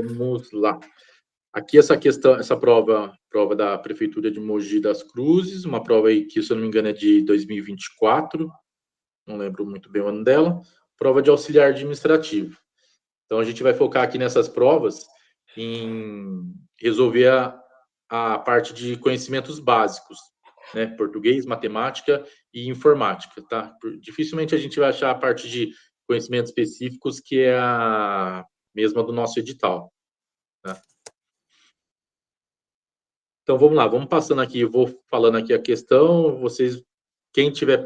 Vamos lá. Aqui essa questão, essa prova da Prefeitura de Mogi das Cruzes, uma prova aí que, se eu não me engano, é de 2024, não lembro muito bem o ano dela, prova de auxiliar administrativo. Então, a gente vai focar aqui nessas provas em resolver a parte de conhecimentos básicos, né? Português, matemática e informática, tá? Dificilmente a gente vai achar a parte de conhecimentos específicos, que é a mesma do nosso edital, tá? Então, vamos lá, vamos passando aqui, eu vou falando aqui a questão, vocês, quem tiver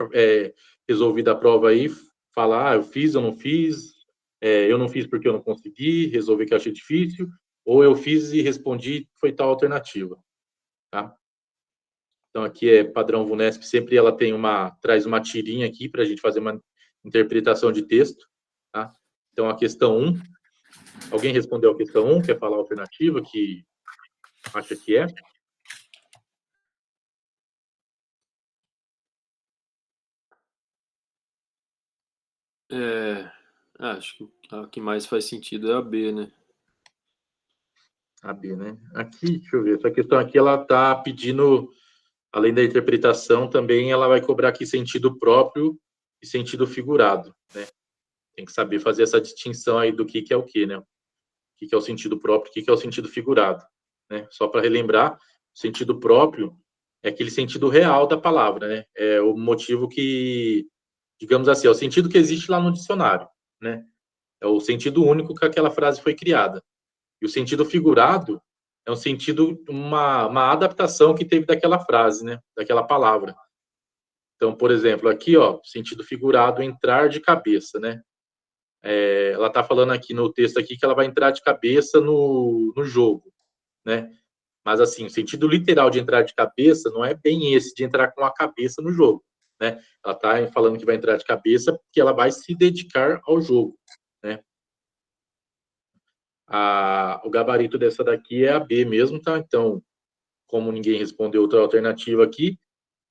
resolvido a prova aí, falar, eu fiz, eu não fiz, eu não fiz porque eu não consegui, resolvi que eu achei difícil, ou eu fiz e respondi, foi tal alternativa, tá? Então, aqui é padrão VUNESP, sempre ela traz uma tirinha aqui para a gente fazer uma interpretação de texto, tá? Então, a questão 1, alguém respondeu a questão 1, quer falar a alternativa, que acha que é? Acho que a que mais faz sentido é a B, né? A B, né? Aqui, deixa eu ver, essa questão aqui, ela está pedindo, além da interpretação, também ela vai cobrar aqui sentido próprio e sentido figurado, né? Tem que saber fazer essa distinção aí do que é o que, né? O que é o sentido próprio, o que é o sentido figurado, né? Só para relembrar, o sentido próprio é aquele sentido real da palavra, né? É o motivo que, digamos assim, é o sentido que existe lá no dicionário, né? É o sentido único que aquela frase foi criada. E o sentido figurado é um sentido, uma adaptação que teve daquela frase, né? Daquela palavra. Então, por exemplo, aqui, ó, sentido figurado, entrar de cabeça, né? Ela está falando aqui no texto aqui que ela vai entrar de cabeça no jogo, né? Mas, assim, o sentido literal de entrar de cabeça não é bem esse, de entrar com a cabeça no jogo, né? Ela está falando que vai entrar de cabeça porque ela vai se dedicar ao jogo, né? O gabarito dessa daqui é a B mesmo, tá? Então, como ninguém respondeu outra alternativa aqui,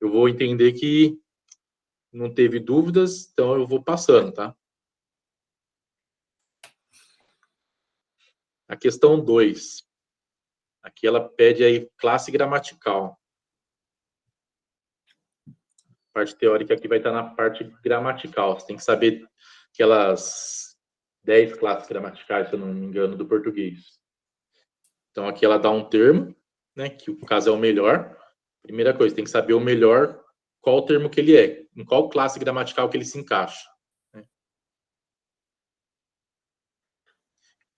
eu vou entender que não teve dúvidas, então eu vou passando, tá? A questão 2. Aqui ela pede aí classe gramatical. A parte teórica aqui vai estar na parte gramatical. Você tem que saber aquelas 10 classes gramaticais, se eu não me engano, do português. Então, aqui ela dá um termo, né, que o caso é o melhor. Primeira coisa, tem que saber o melhor, qual o termo que ele é, em qual classe gramatical que ele se encaixa. Né?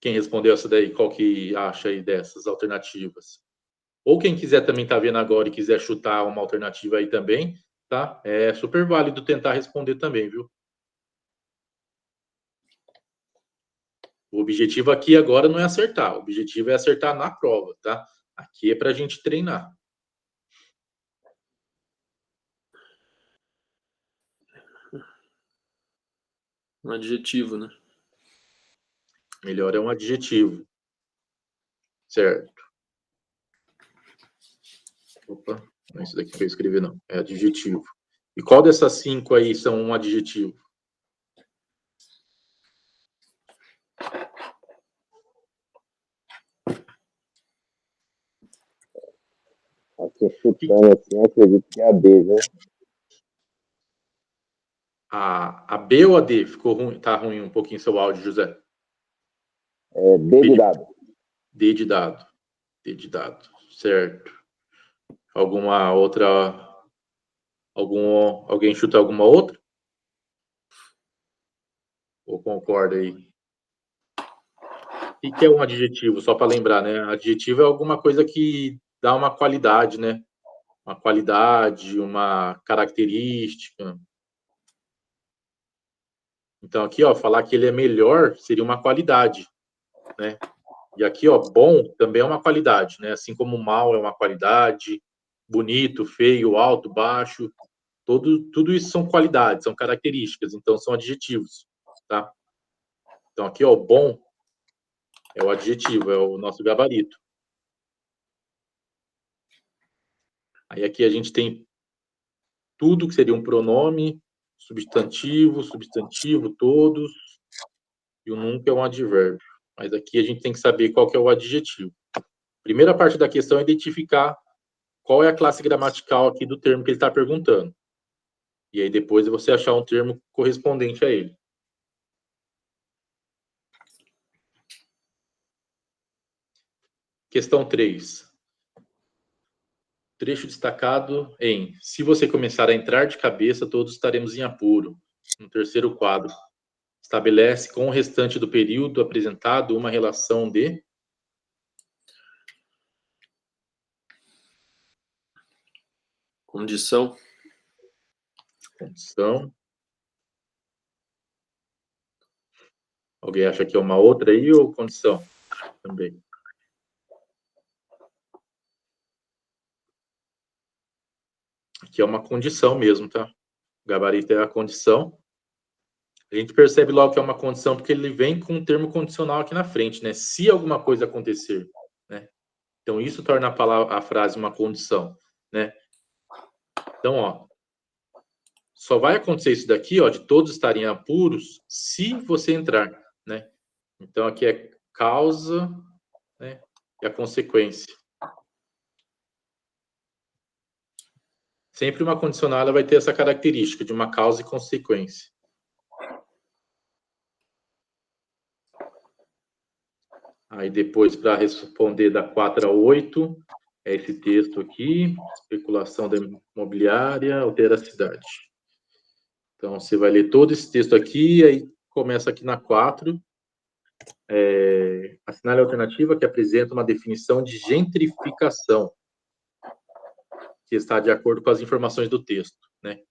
Quem respondeu essa daí, qual que acha aí dessas alternativas? Ou quem quiser também tá vendo agora e quiser chutar uma alternativa aí também, tá? É super válido tentar responder também, viu? O objetivo aqui agora não é acertar, o objetivo é acertar na prova, tá? Aqui é pra gente treinar. Um adjetivo, né? Melhor é um adjetivo. Certo. Opa, não é isso daqui que eu escrevi, não. É adjetivo. E qual dessas 5 aí são um adjetivo? Aqui chutando assim, acredito que é a B, né? A B ou a D? Ficou ruim, tá ruim um pouquinho seu áudio, José. D de dado. D de dado. D de dado. Certo. Alguma outra... Alguém chuta alguma outra? Ou concorda aí? O que é um adjetivo? Só para lembrar, né? Adjetivo é alguma coisa que dá uma qualidade, né? Uma qualidade, uma característica. Então, aqui, ó, falar que ele é melhor seria uma qualidade, né? E aqui, ó, bom também é uma qualidade, né? Assim como mal é uma qualidade, bonito, feio, alto, baixo, tudo isso são qualidades, são características, então são adjetivos, tá? Então, aqui, ó, bom é o adjetivo, é o nosso gabarito. Aí aqui a gente tem tudo que seria um pronome, substantivo, substantivo, todos, e o nunca é um advérbio. Mas aqui a gente tem que saber qual que é o adjetivo. Primeira parte da questão é identificar qual é a classe gramatical aqui do termo que ele está perguntando. E aí depois você achar um termo correspondente a ele. Questão 3. Trecho destacado em: se você começar a entrar de cabeça, todos estaremos em apuro. No terceiro quadro, estabelece com o restante do período apresentado uma relação de... Condição. Condição. Alguém acha que é uma outra aí ou condição também? Aqui é uma condição mesmo, tá? O gabarito é a condição. A gente percebe logo que é uma condição porque ele vem com um termo condicional aqui na frente, né? Se alguma coisa acontecer, né? Então, isso torna a frase uma condição, né? Então, ó, só vai acontecer isso daqui, ó, de todos estarem apuros, se você entrar, né? Então, aqui é causa, né? E a consequência. Sempre uma condicional ela vai ter essa característica de uma causa e consequência. Aí depois, para responder da 4 a 8, é esse texto aqui, especulação da imobiliária, altera a cidade. Então, você vai ler todo esse texto aqui, aí começa aqui na 4, assinale a alternativa que apresenta uma definição de gentrificação, que está de acordo com as informações do texto, né?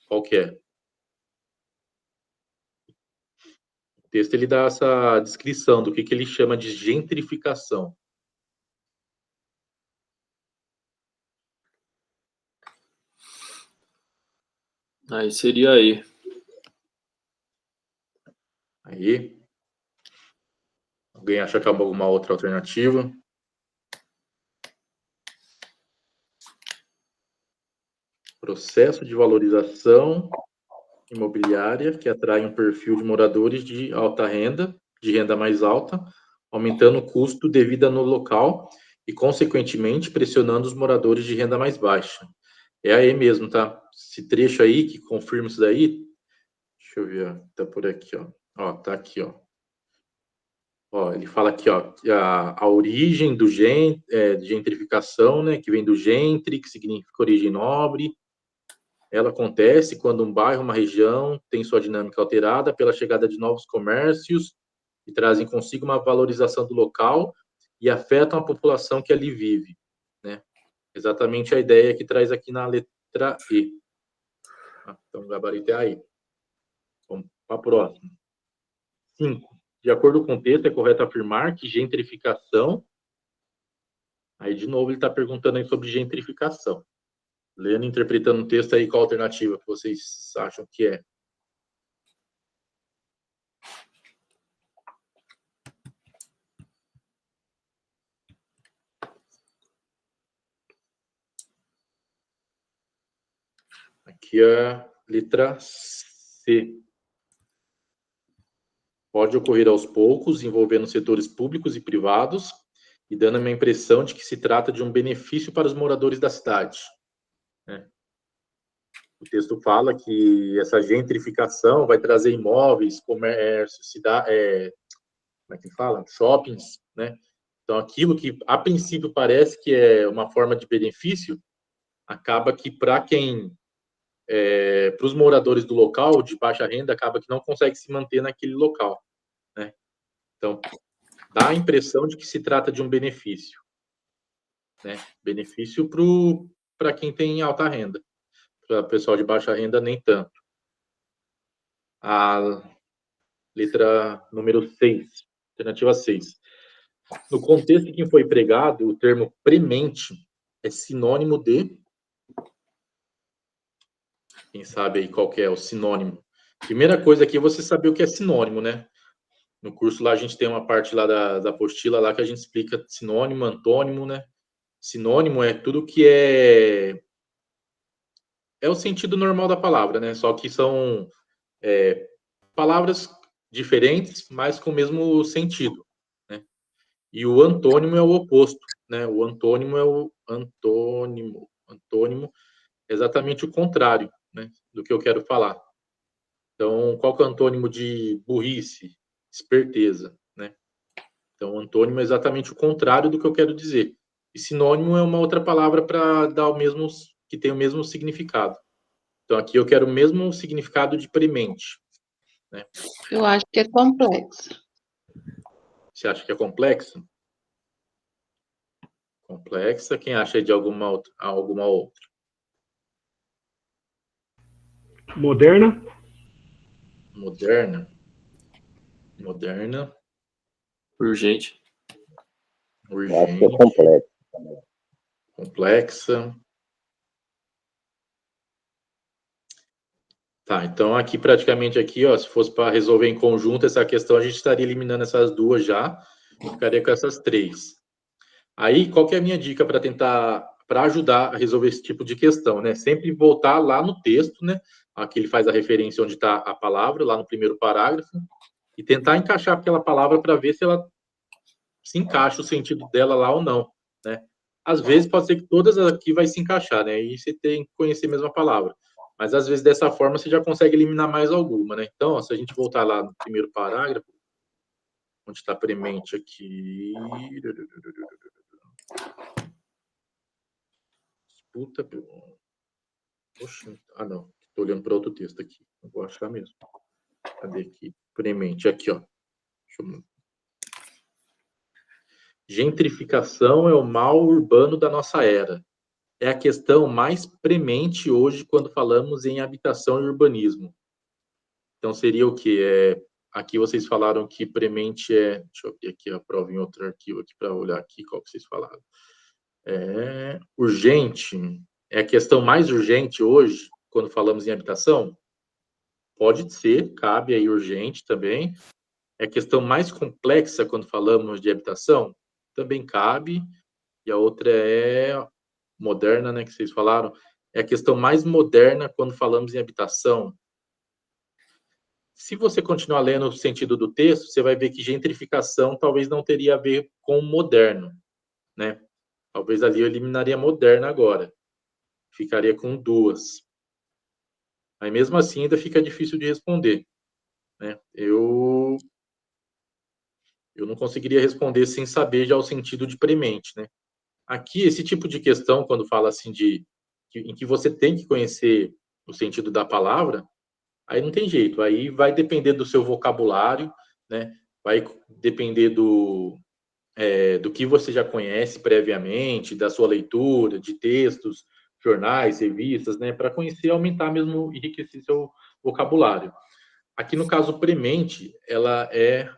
Qual que é? O texto, ele dá essa descrição do que ele chama de gentrificação. Aí seria aí. Aí. Alguém acha que há alguma outra alternativa? Processo de valorização imobiliária que atrai um perfil de moradores de alta renda, de renda mais alta, aumentando o custo de vida no local e, consequentemente, pressionando os moradores de renda mais baixa. É aí mesmo, tá? Esse trecho aí que confirma isso daí. Deixa eu ver, ó, tá por aqui, ó. Ó, tá aqui, ó. Ó, ele fala aqui, ó, que a origem do de gentrificação, né, que vem do gentry, que significa origem nobre. Ela acontece quando um bairro, uma região, tem sua dinâmica alterada pela chegada de novos comércios que trazem consigo uma valorização do local e afetam a população que ali vive, né? Exatamente a ideia que traz aqui na letra E. Então, o gabarito é aí. Vamos para a próxima. 5. De acordo com o texto, é correto afirmar que gentrificação... Aí, de novo, ele está perguntando aí sobre gentrificação. Lendo e interpretando o texto aí, qual a alternativa que vocês acham que é? Aqui é a letra C. Pode ocorrer aos poucos, envolvendo setores públicos e privados, e dando uma impressão de que se trata de um benefício para os moradores da cidade. Né? O texto fala que essa gentrificação vai trazer imóveis, comércio, como é que fala? Shoppings, né? Então, aquilo que a princípio parece que é uma forma de benefício, acaba que para para os moradores do local de baixa renda, acaba que não consegue se manter naquele local, né? Então, dá a impressão de que se trata de um benefício, né? Benefício para quem tem alta renda. Para o pessoal de baixa renda, nem tanto. A letra número 6, alternativa 6. No contexto em que foi pregado, o termo premente é sinônimo de... Quem sabe aí qual que é o sinônimo? Primeira coisa aqui é você saber o que é sinônimo, né? No curso lá a gente tem uma parte lá da apostila lá que a gente explica sinônimo, antônimo, né? Sinônimo é tudo que é o sentido normal da palavra, né? Só que são palavras diferentes, mas com o mesmo sentido, E o antônimo é o oposto, né? O antônimo é o antônimo. Antônimo é exatamente o contrário, né, do que eu quero falar. Então, qual que é o antônimo de burrice? Esperteza, né? Então, antônimo é exatamente o contrário do que eu quero dizer. E sinônimo é uma outra palavra para dar o mesmo, que tem o mesmo significado. Então, aqui eu quero o mesmo significado de premente, né? Eu acho que é complexo. Você acha que é complexo? Complexa. Quem acha de alguma outra? Moderna? Moderna. Moderna. Urgente. Eu acho que é Urgente. complexo. Complexa. Tá, então aqui praticamente aqui, ó, se fosse para resolver em conjunto essa questão, a gente estaria eliminando essas duas já, ficaria com essas três. Aí, qual que é a minha dica para tentar, para ajudar a resolver esse tipo de questão, né? Sempre voltar lá no texto, né? Aqui ele faz a referência onde está a palavra, lá no primeiro parágrafo, e tentar encaixar aquela palavra para ver se ela se encaixa o sentido dela lá ou não, né? Às vezes pode ser que todas aqui vai se encaixar, né? E você tem que conhecer mesmo a palavra. Mas às vezes dessa forma você já consegue eliminar mais alguma, né? Então, ó, se a gente voltar lá no primeiro parágrafo, onde está premente aqui. Puta. Oxe, ah, não. Estou olhando para outro texto aqui. Não vou achar mesmo. Cadê aqui? Premente. Aqui, ó. Gentrificação é o mal urbano da nossa era. É a questão mais premente hoje quando falamos em habitação e urbanismo. Então, seria o quê? Aqui vocês falaram que premente é... Deixa eu ver aqui a prova em outro arquivo aqui para olhar aqui qual que vocês falaram. Urgente. É a questão mais urgente hoje quando falamos em habitação? Pode ser, cabe aí urgente também. É a questão mais complexa quando falamos de habitação? Também cabe. E a outra é moderna, né, que vocês falaram. É a questão mais moderna quando falamos em habitação. Se você continuar lendo o sentido do texto, você vai ver que gentrificação talvez não teria a ver com moderno, né? Talvez ali eu eliminaria moderna agora. Ficaria com duas. Mas mesmo assim ainda fica difícil de responder, né? Eu não conseguiria responder sem saber já o sentido de premente, né? Aqui, esse tipo de questão, quando fala assim em que você tem que conhecer o sentido da palavra, aí não tem jeito, aí vai depender do seu vocabulário, né? Vai depender do que você já conhece previamente, da sua leitura, de textos, jornais, revistas, né? Para conhecer, aumentar mesmo, enriquecer seu vocabulário. Aqui no caso premente, ela é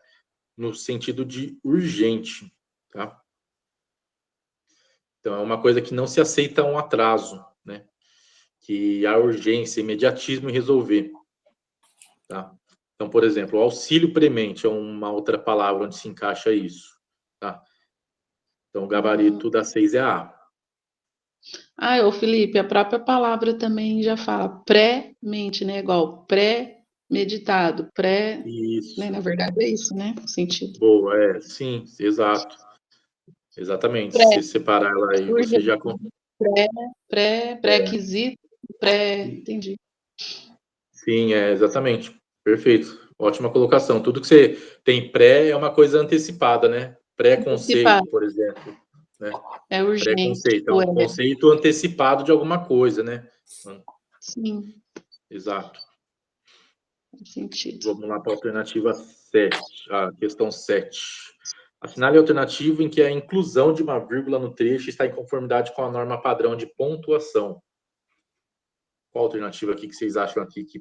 no sentido de urgente, tá? Então, é uma coisa que não se aceita um atraso, né? Que há urgência, imediatismo em resolver, tá? Então, por exemplo, o auxílio premente é uma outra palavra onde se encaixa isso, tá? Então, o gabarito da 6 é A. Ô Felipe, a própria palavra também já fala pré-mente, né? Igual pré-meditado, pré, Isso. né? Na verdade é isso, né? O sentido. Boa, sim, exato. Exatamente. Pré, Se separar ela aí, você já... pré-requisito, entendi. Sim, exatamente. Perfeito. Ótima colocação. Tudo que você tem pré é uma coisa antecipada, né? Pré-conceito, por exemplo. Né? É urgente. Pré-conceito. É um conceito antecipado de alguma coisa, né? Sim. Exato. Faz sentido. Vamos lá para a alternativa 7. A questão 7. Assinale a alternativa em que a inclusão de uma vírgula no trecho está em conformidade com a norma padrão de pontuação. Qual alternativa aqui que vocês acham aqui que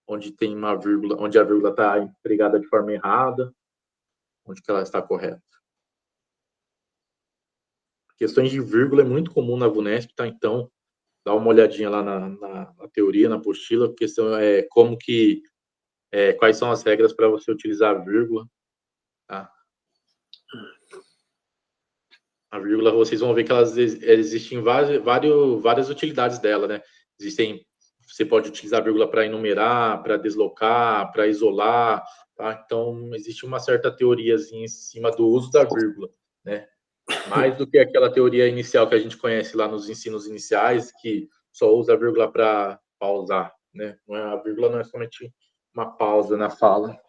onde tem uma vírgula, onde a vírgula está empregada de forma errada, onde que ela está correta? Questões de vírgula é muito comum na VUNESP, tá? Então, dá uma olhadinha lá na teoria, na apostila. A questão é como que, quais são as regras para você utilizar a vírgula, tá? A vírgula, vocês vão ver que elas existem várias utilidades dela, né? Você pode utilizar a vírgula para enumerar, para deslocar, para isolar, tá? Então, existe uma certa teoriazinha em cima do uso da vírgula, né? Mais do que aquela teoria inicial que a gente conhece lá nos ensinos iniciais, que só usa a vírgula para pausar, né? A vírgula não é somente uma pausa na fala.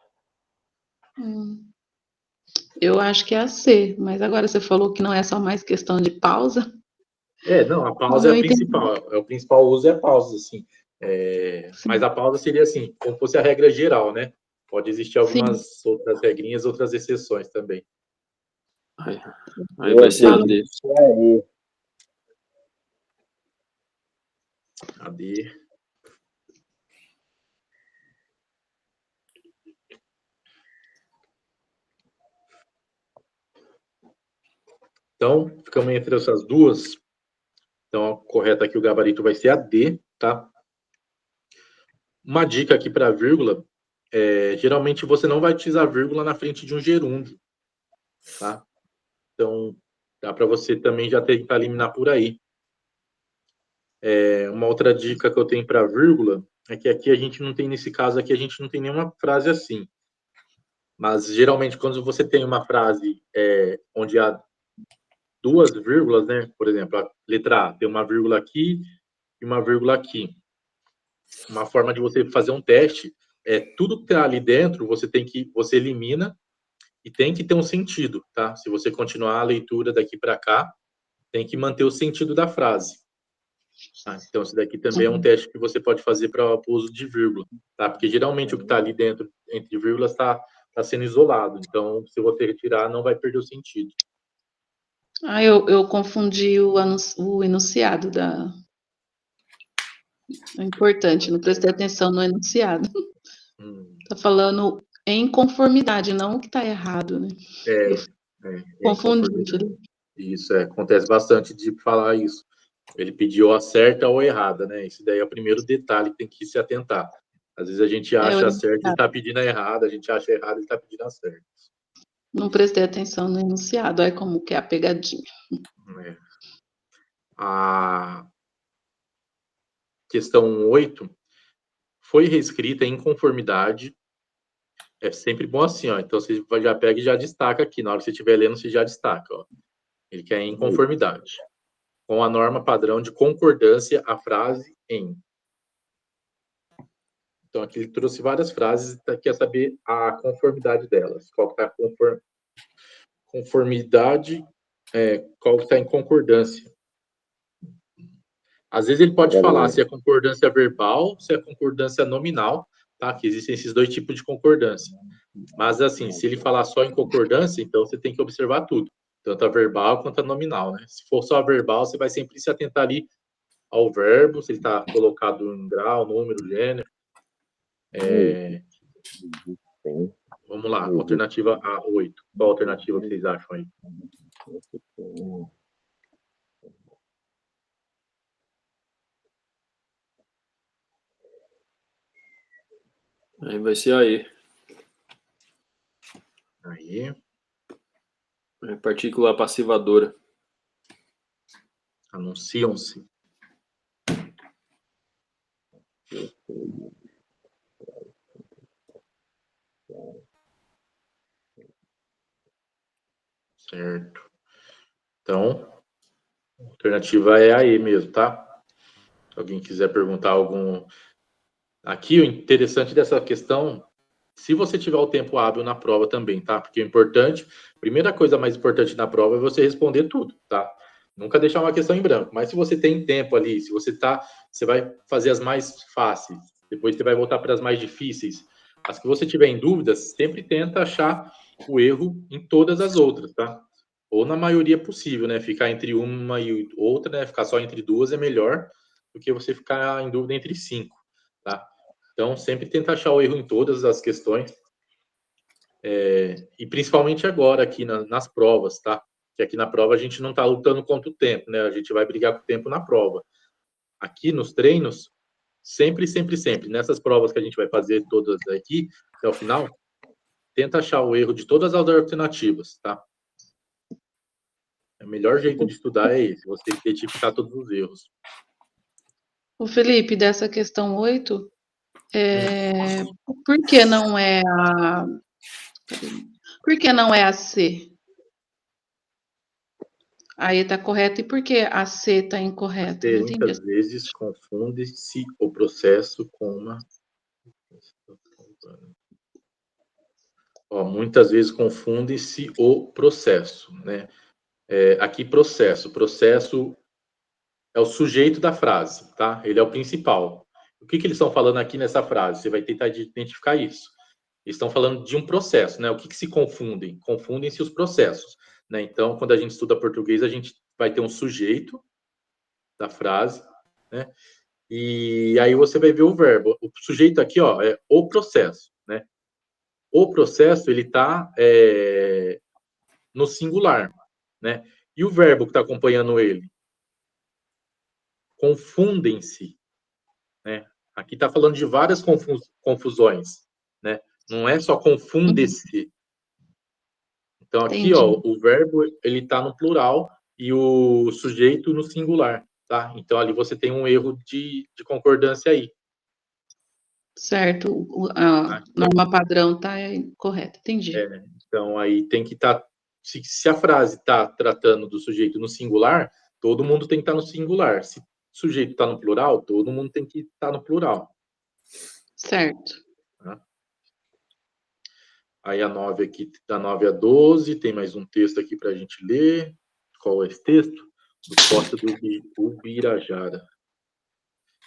Eu acho que é a C, mas agora você falou que não é só mais questão de pausa. Não, a pausa é a principal. O principal uso é a pausa, assim. Mas a pausa seria assim, como fosse a regra geral, né? Pode existir algumas outras regrinhas, outras exceções também. Aí vai ser a D. A D. Então, ficamos entre essas duas. Então, correto aqui, o gabarito vai ser a D, tá? Uma dica aqui para vírgula, geralmente você não vai utilizar vírgula na frente de um gerúndio, tá? Então, dá para você também já tentar eliminar por aí. Uma outra dica que eu tenho para vírgula é que aqui a gente não tem, nesse caso aqui, a gente não tem nenhuma frase assim. Mas, geralmente, quando você tem uma frase onde há duas vírgulas, né? Por exemplo, a letra A tem uma vírgula aqui e uma vírgula aqui. Uma forma de você fazer um teste tudo que está ali dentro, você elimina e tem que ter um sentido, tá? Se você continuar a leitura daqui para cá, tem que manter o sentido da frase. Então, esse daqui também é um teste que você pode fazer para o uso de vírgula, tá? Porque geralmente o que está ali dentro, entre vírgulas, está sendo isolado. Então, se você retirar, não vai perder o sentido. Eu confundi o enunciado da. É importante, não prestei atenção no enunciado. Tá falando em conformidade, não o que está errado, né? Confundi. Isso, acontece bastante de falar isso. Ele pediu a certa ou errada, né? Esse daí é o primeiro detalhe que tem que se atentar. Às vezes a gente acha a certa e está pedindo a errada, a gente acha errada e está pedindo a certa. Não prestei atenção no enunciado, olha como que é a pegadinha. A questão 8 foi reescrita em conformidade. É sempre bom assim, ó. Então você já pega e já destaca aqui. Na hora que você estiver lendo, você já destaca, ó. Ele quer em conformidade. Com a norma padrão de concordância a frase em. Então, aqui ele trouxe várias frases e quer saber a conformidade delas. Qual que está conformidade, qual que está em concordância. Às vezes ele pode falar se é concordância verbal, se é concordância nominal, tá? Que existem esses dois tipos de concordância. Mas, assim, se ele falar só em concordância, então você tem que observar tudo. Tanto a verbal quanto a nominal, né? Se for só a verbal, você vai sempre se atentar ali ao verbo, se ele está colocado em grau, número, gênero. Vamos lá, alternativa A8. Qual a alternativa que vocês acham aí? Aí vai ser a E. Aí. Partícula passivadora. Anunciam-se. Certo. Então, a alternativa é a E mesmo, tá? Se alguém quiser perguntar algum... Aqui, o interessante dessa questão, se você tiver o tempo hábil na prova também, tá? Porque o importante, a primeira coisa mais importante na prova é você responder tudo, tá? Nunca deixar uma questão em branco. Mas se você tem tempo ali, se você vai fazer as mais fáceis, depois você vai voltar para as mais difíceis. As que você tiver em dúvidas, sempre tenta achar o erro em todas as outras, tá? Ou na maioria possível, né? Ficar entre uma e outra, né? Ficar só entre duas é melhor do que você ficar em dúvida entre 5, tá? Então, sempre tenta achar o erro em todas as questões. E principalmente agora, aqui nas provas, tá? Que aqui na prova a gente não está lutando contra o tempo, né? A gente vai brigar com o tempo na prova. Aqui nos treinos, sempre, nessas provas que a gente vai fazer todas aqui, até o final, tenta achar o erro de todas as alternativas, tá? O melhor jeito de estudar é esse, você identificar todos os erros. O Felipe, dessa questão 8, por que não é Por que não é a C? A E está correta, e por que a C está incorreta? Não entendi. Muitas vezes confunde-se o processo com uma... Ó, muitas vezes confunde-se o processo, né? Aqui, processo é o sujeito da frase, tá? Ele é o principal. O que eles estão falando aqui nessa frase? Você vai tentar identificar isso. Eles estão falando de um processo, né? O que se confundem? Confundem-se os processos, né? Então, quando a gente estuda português, a gente vai ter um sujeito da frase, né? E aí você vai ver o verbo. O sujeito aqui, ó, é o processo, né? O processo, ele está no singular, né? E o verbo que está acompanhando ele? Confundem-se, né? Aqui está falando de várias confusões, né? Não é só confunde-se. Então, aqui, Entendi. ó, o verbo, ele está no plural e o sujeito no singular, tá? Então, ali você tem um erro de concordância aí. Certo. A norma padrão está correta. Entendi. Então, aí tem que estar... Se a frase está tratando do sujeito no singular, todo mundo tem que estar no singular. Se o sujeito está no plural, todo mundo tem que estar no plural. Certo. Tá? Aí a 9 aqui, da 9 a 12, tem mais um texto aqui para a gente ler. Qual é esse texto? Do Costa do Ubirajara.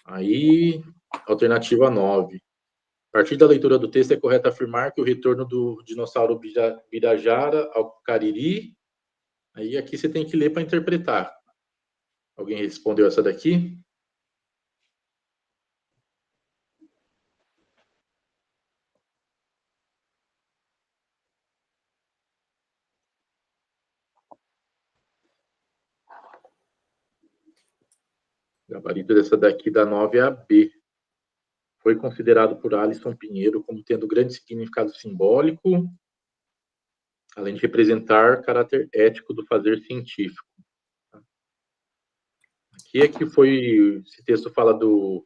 Aí, alternativa 9. A partir da leitura do texto, é correto afirmar que o retorno do dinossauro Ubirajara ao Cariri... Aí aqui você tem que ler para interpretar. Alguém respondeu essa daqui? O gabarito dessa daqui da 9 é a B. Foi considerado por Alisson Pinheiro como tendo grande significado simbólico, além de representar caráter ético do fazer científico. Aqui é que foi... Esse texto fala do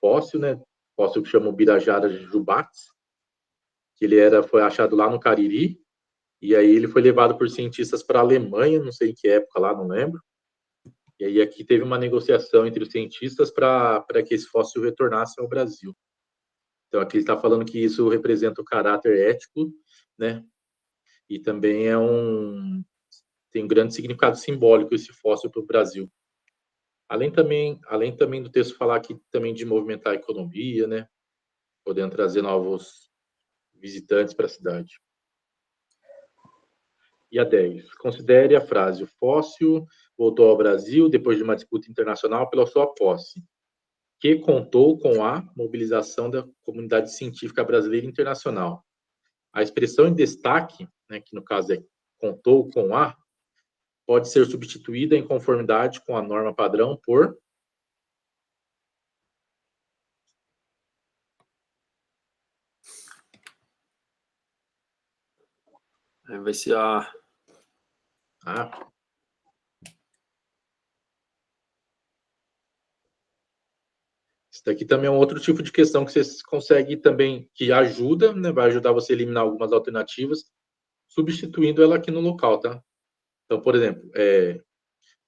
fóssil, né? Fóssil que chama Ubirajara jubax, que ele foi achado lá no Cariri, e aí ele foi levado por cientistas para a Alemanha, não sei em que época lá, não lembro. E aí aqui teve uma negociação entre os cientistas para que esse fóssil retornasse ao Brasil. Então aqui ele está falando que isso representa o caráter ético, né? E também tem um grande significado simbólico esse fóssil para o Brasil. Além também do texto falar aqui também de movimentar a economia, né? Podendo trazer novos visitantes para a cidade. E a 10. Considere a frase: o fóssil voltou ao Brasil depois de uma disputa internacional pela sua posse, que contou com a mobilização da comunidade científica brasileira e internacional. A expressão em destaque, né, que no caso é contou com a, pode ser substituída em conformidade com a norma padrão por... Vai ser a... Isso daqui também é um outro tipo de questão que você consegue também, que ajuda, né, vai ajudar você a eliminar algumas alternativas, substituindo ela aqui no local, tá? Então, por exemplo,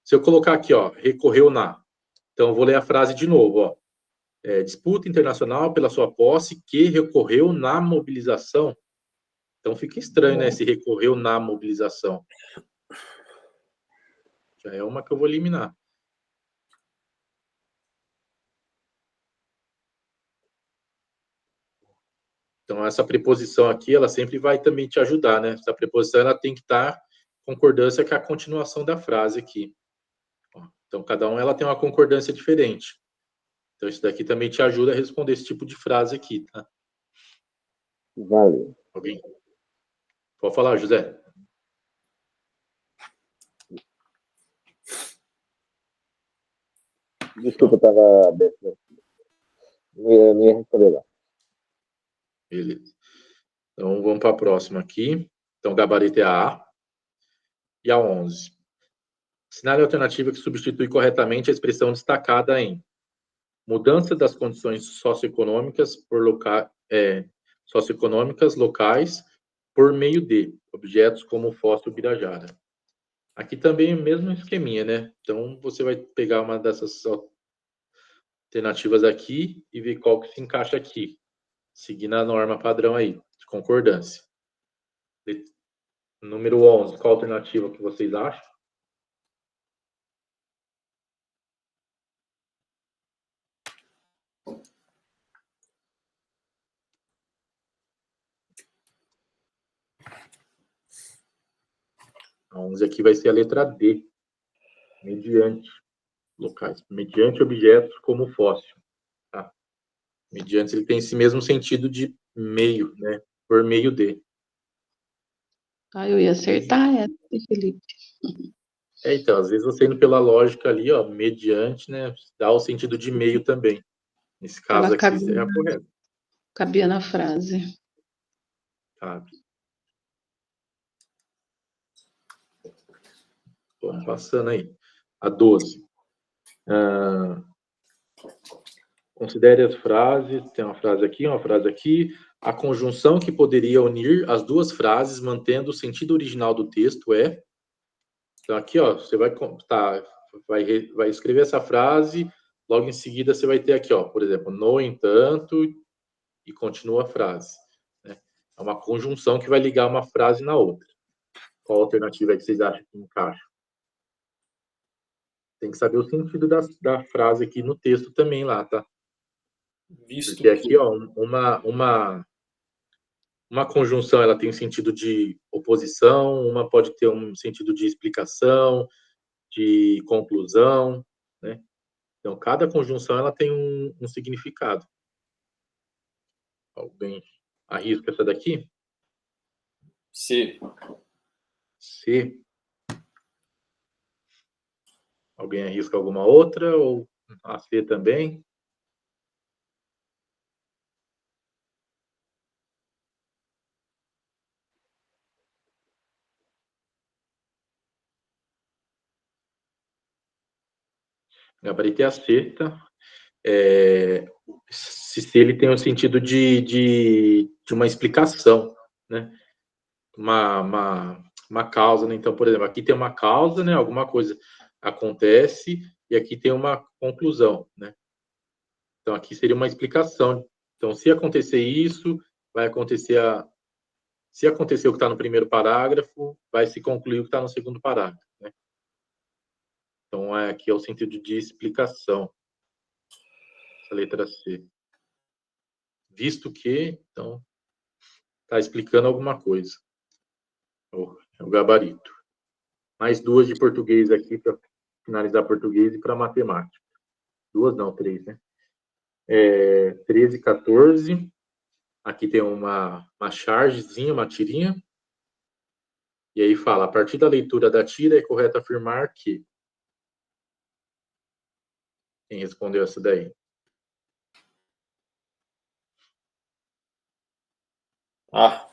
se eu colocar aqui, ó, recorreu na... Então, eu vou ler a frase de novo, ó. Disputa internacional pela sua posse que recorreu na mobilização. Então, fica estranho, né, se recorreu na mobilização. Já é uma que eu vou eliminar. Então, essa preposição aqui, ela sempre vai também te ajudar, né? Essa preposição, ela tem que estar em concordância com a continuação da frase aqui. Então, cada um, ela tem uma concordância diferente. Então, isso daqui também te ajuda a responder esse tipo de frase aqui, tá? Valeu. Alguém? Pode falar, José. Desculpa, eu estava aberto. Não ia responder lá. Beleza. Então, vamos para a próxima aqui. Então, gabarito é a A. E a 11. Assinale a alternativa que substitui corretamente a expressão destacada em mudança das condições socioeconômicas socioeconômicas locais por meio de objetos como o fóssil Birajara. Aqui também é o mesmo esqueminha, né? Então, você vai pegar uma dessas alternativas aqui e ver qual que se encaixa aqui, seguindo a norma padrão aí, de concordância. Número 11, qual alternativa que vocês acham? A 11 aqui vai ser a letra D, mediante locais, mediante objetos como fóssil. Tá? Mediante, ele tem esse mesmo sentido de meio, né? Por meio de. Eu ia acertar essa, Felipe. Então, às vezes você indo pela lógica ali, ó, mediante, né? Dá o sentido de meio também. Nesse caso Ela aqui, é a correta. cabia na frase. Cabe. Vamos passando aí. A 12. Considere as frases. Tem uma frase aqui, uma frase aqui. A conjunção que poderia unir as duas frases, mantendo o sentido original do texto, é. Então, aqui, ó, você vai escrever essa frase. Logo em seguida, você vai ter aqui, ó, por exemplo, no entanto, e continua a frase. Né? É uma conjunção que vai ligar uma frase na outra. Qual alternativa é que vocês acham que encaixa? Tem que saber o sentido da frase aqui no texto também lá, tá? Visto Porque aqui, que. ó, uma conjunção ela tem um sentido de oposição, uma pode ter um sentido de explicação, de conclusão, né? Então, cada conjunção ela tem um significado. Alguém arrisca essa daqui? C. C. Alguém arrisca alguma outra? Ou a C também? Gabaritei a C, tá? Se ele tem um sentido de uma explicação, né? Uma causa, né? Então, por exemplo, aqui tem uma causa, né? Alguma coisa acontece e aqui tem uma conclusão, né? Então, aqui seria uma explicação. Então, se acontecer isso, vai acontecer se acontecer o que está no primeiro parágrafo, vai se concluir o que está no segundo parágrafo, né? Então, aqui é o sentido de explicação. Essa letra C. Visto que, então, está explicando alguma coisa. É o gabarito. Mais duas de português aqui para finalizar português e para matemática. Duas não, três, né? 13 e 14. Aqui tem uma chargezinha, uma tirinha. E aí fala, a partir da leitura da tira é correto afirmar que... Quem respondeu essa daí? A.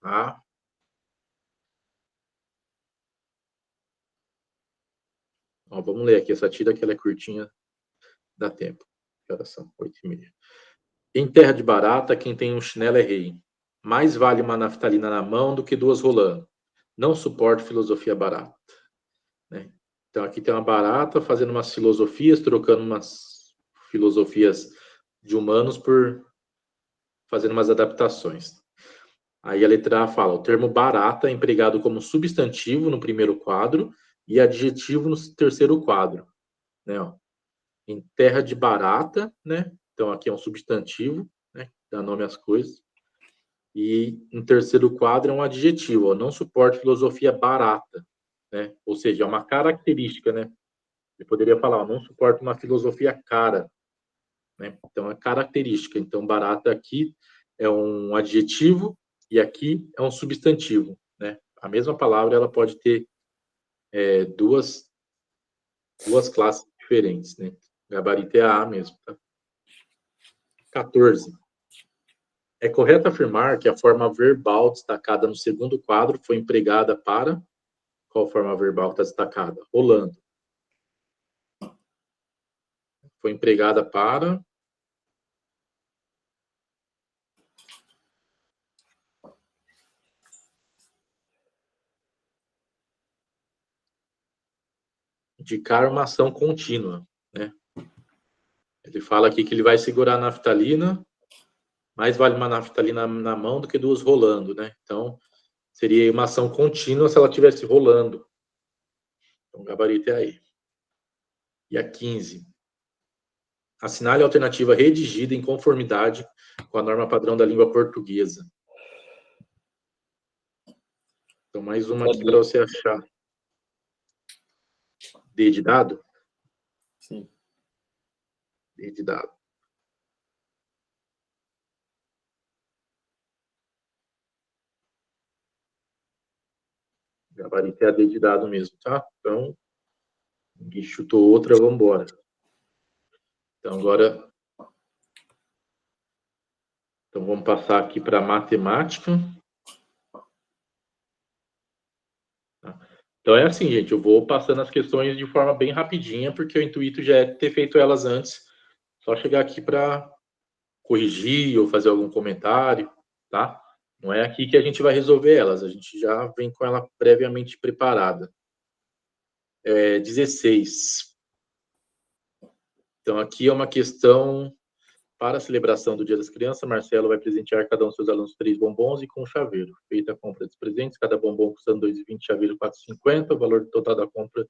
A. Ó, vamos ler aqui essa tira, que ela é curtinha, dá tempo. Que horas são? 8h30. Em terra de barata, quem tem um chinelo é rei. Mais vale uma naftalina na mão do que duas rolando. Não suporto filosofia barata. Né? Então, aqui tem uma barata fazendo umas filosofias, trocando umas filosofias de humanos por fazendo umas adaptações. Aí a letra A fala, o termo barata é empregado como substantivo no primeiro quadro e adjetivo no terceiro quadro. Né? Ó, em terra de barata, né? Então aqui é um substantivo, né? Dá nome às coisas. E em terceiro quadro é um adjetivo, ó, não suporta filosofia barata, né? Ou seja, é uma característica, né? Eu poderia falar, ó, não suporta uma filosofia cara, né? Então é característica. Então barata aqui é um adjetivo e aqui é um substantivo, né? A mesma palavra ela pode ter duas classes diferentes, né? Gabarito é a A mesmo, tá? 14. É correto afirmar que a forma verbal destacada no segundo quadro foi empregada para... Qual forma verbal está destacada? Rolando. Foi empregada para... indicar uma ação contínua, né? Ele fala aqui que ele vai segurar a naftalina, mais vale uma naftalina na mão do que duas rolando, né? Então, seria uma ação contínua se ela estivesse rolando. Então, o gabarito é aí. E a 15. Assinale a alternativa redigida em conformidade com a norma padrão da língua portuguesa. Então, mais uma aqui para você achar. D de dado? Sim. D de dado. Gabarito é a D de dado mesmo, tá? Então, ninguém chutou outra, vamos embora. Então, agora... Então, vamos passar aqui para matemática. Então, é assim, gente, eu vou passando as questões de forma bem rapidinha, porque o intuito já é ter feito elas antes. Só chegar aqui para corrigir ou fazer algum comentário, tá? Não é aqui que a gente vai resolver elas, a gente já vem com ela previamente preparada. 16. Então, aqui é uma questão para a celebração do Dia das Crianças. Marcelo vai presentear cada um dos seus alunos 3 bombons e com um chaveiro. Feita a compra dos presentes, cada bombom custando R$2,20, chaveiro R$4,50. O valor total da compra R$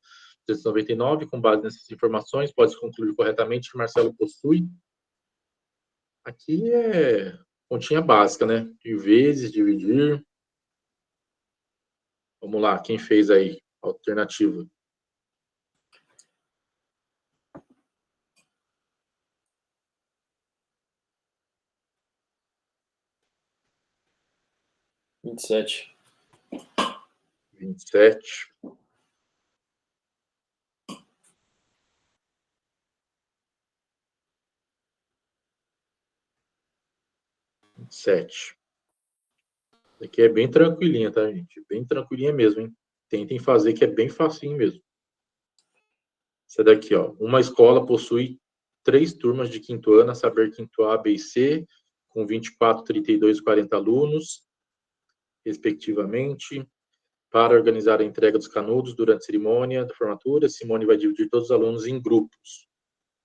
299. Com base nessas informações, pode-se concluir corretamente que Marcelo possui. Aqui é continha básica, né? De vezes, dividir. Vamos lá, quem fez aí? Alternativa. Vinte e sete. 27. Sete. Aqui é bem tranquilinha, tá, gente? Bem tranquilinha mesmo, hein? Tentem fazer que é bem facinho mesmo. Essa daqui, ó. Uma escola possui 3 turmas de quinto ano, a saber, quinto A, B e C, com 24, 32 e 40 alunos, respectivamente. Para organizar a entrega dos canudos durante a cerimônia da formatura, Simone vai dividir todos os alunos em grupos.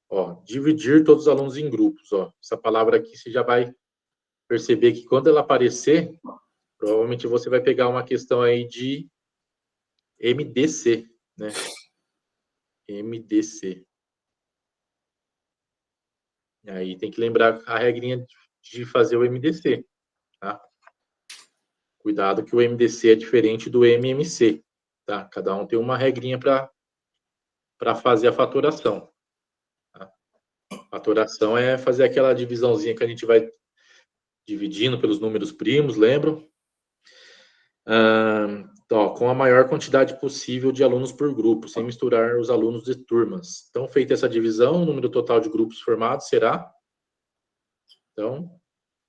Ó, dividir todos os alunos em grupos, ó. Essa palavra aqui você já vai perceber que quando ela aparecer, provavelmente você vai pegar uma questão aí de MDC, né? MDC. E aí tem que lembrar a regrinha de fazer o MDC, tá? Cuidado que o MDC é diferente do MMC, tá? Cada um tem uma regrinha para fazer a fatoração. Tá? Fatoração é fazer aquela divisãozinha que a gente vai dividindo pelos números primos, lembram? Então, com a maior quantidade possível de alunos por grupo, sem misturar os alunos de turmas. Então, feita essa divisão, o número total de grupos formados será... Então,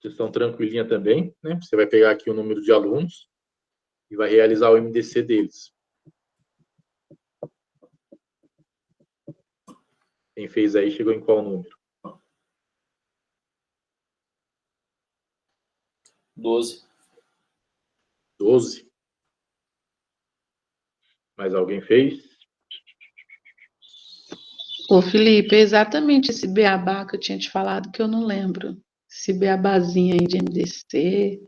questão tranquilinha também, né? Você vai pegar aqui o número de alunos e vai realizar o MDC deles. Quem fez aí chegou em qual número? 12. 12. Mais alguém fez? Ô, Felipe, é exatamente esse beabá que eu tinha te falado que eu não lembro. Esse beabazinho aí de MDC.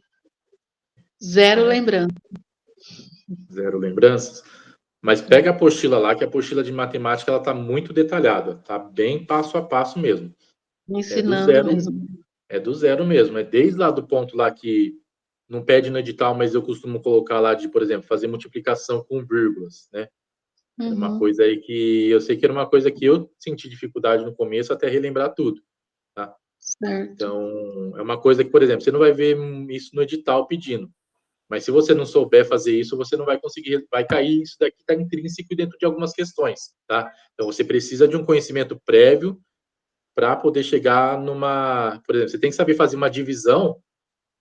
Zero lembrança. 0 lembranças. Mas pega a apostila lá, que a apostila de matemática ela tá muito detalhada, tá bem passo a passo mesmo. Ensinando mesmo. É do zero mesmo. É desde lá do ponto lá que não pede no edital, mas eu costumo colocar lá de, por exemplo, fazer multiplicação com vírgulas, né? Era uma coisa aí que eu sei que era uma coisa que eu senti dificuldade no começo até relembrar tudo, tá? Certo. Então, é uma coisa que, por exemplo, você não vai ver isso no edital pedindo. Mas se você não souber fazer isso, você não vai conseguir, vai cair, isso daqui está intrínseco dentro de algumas questões, tá? Então, você precisa de um conhecimento prévio para poder chegar numa... Por exemplo, você tem que saber fazer uma divisão,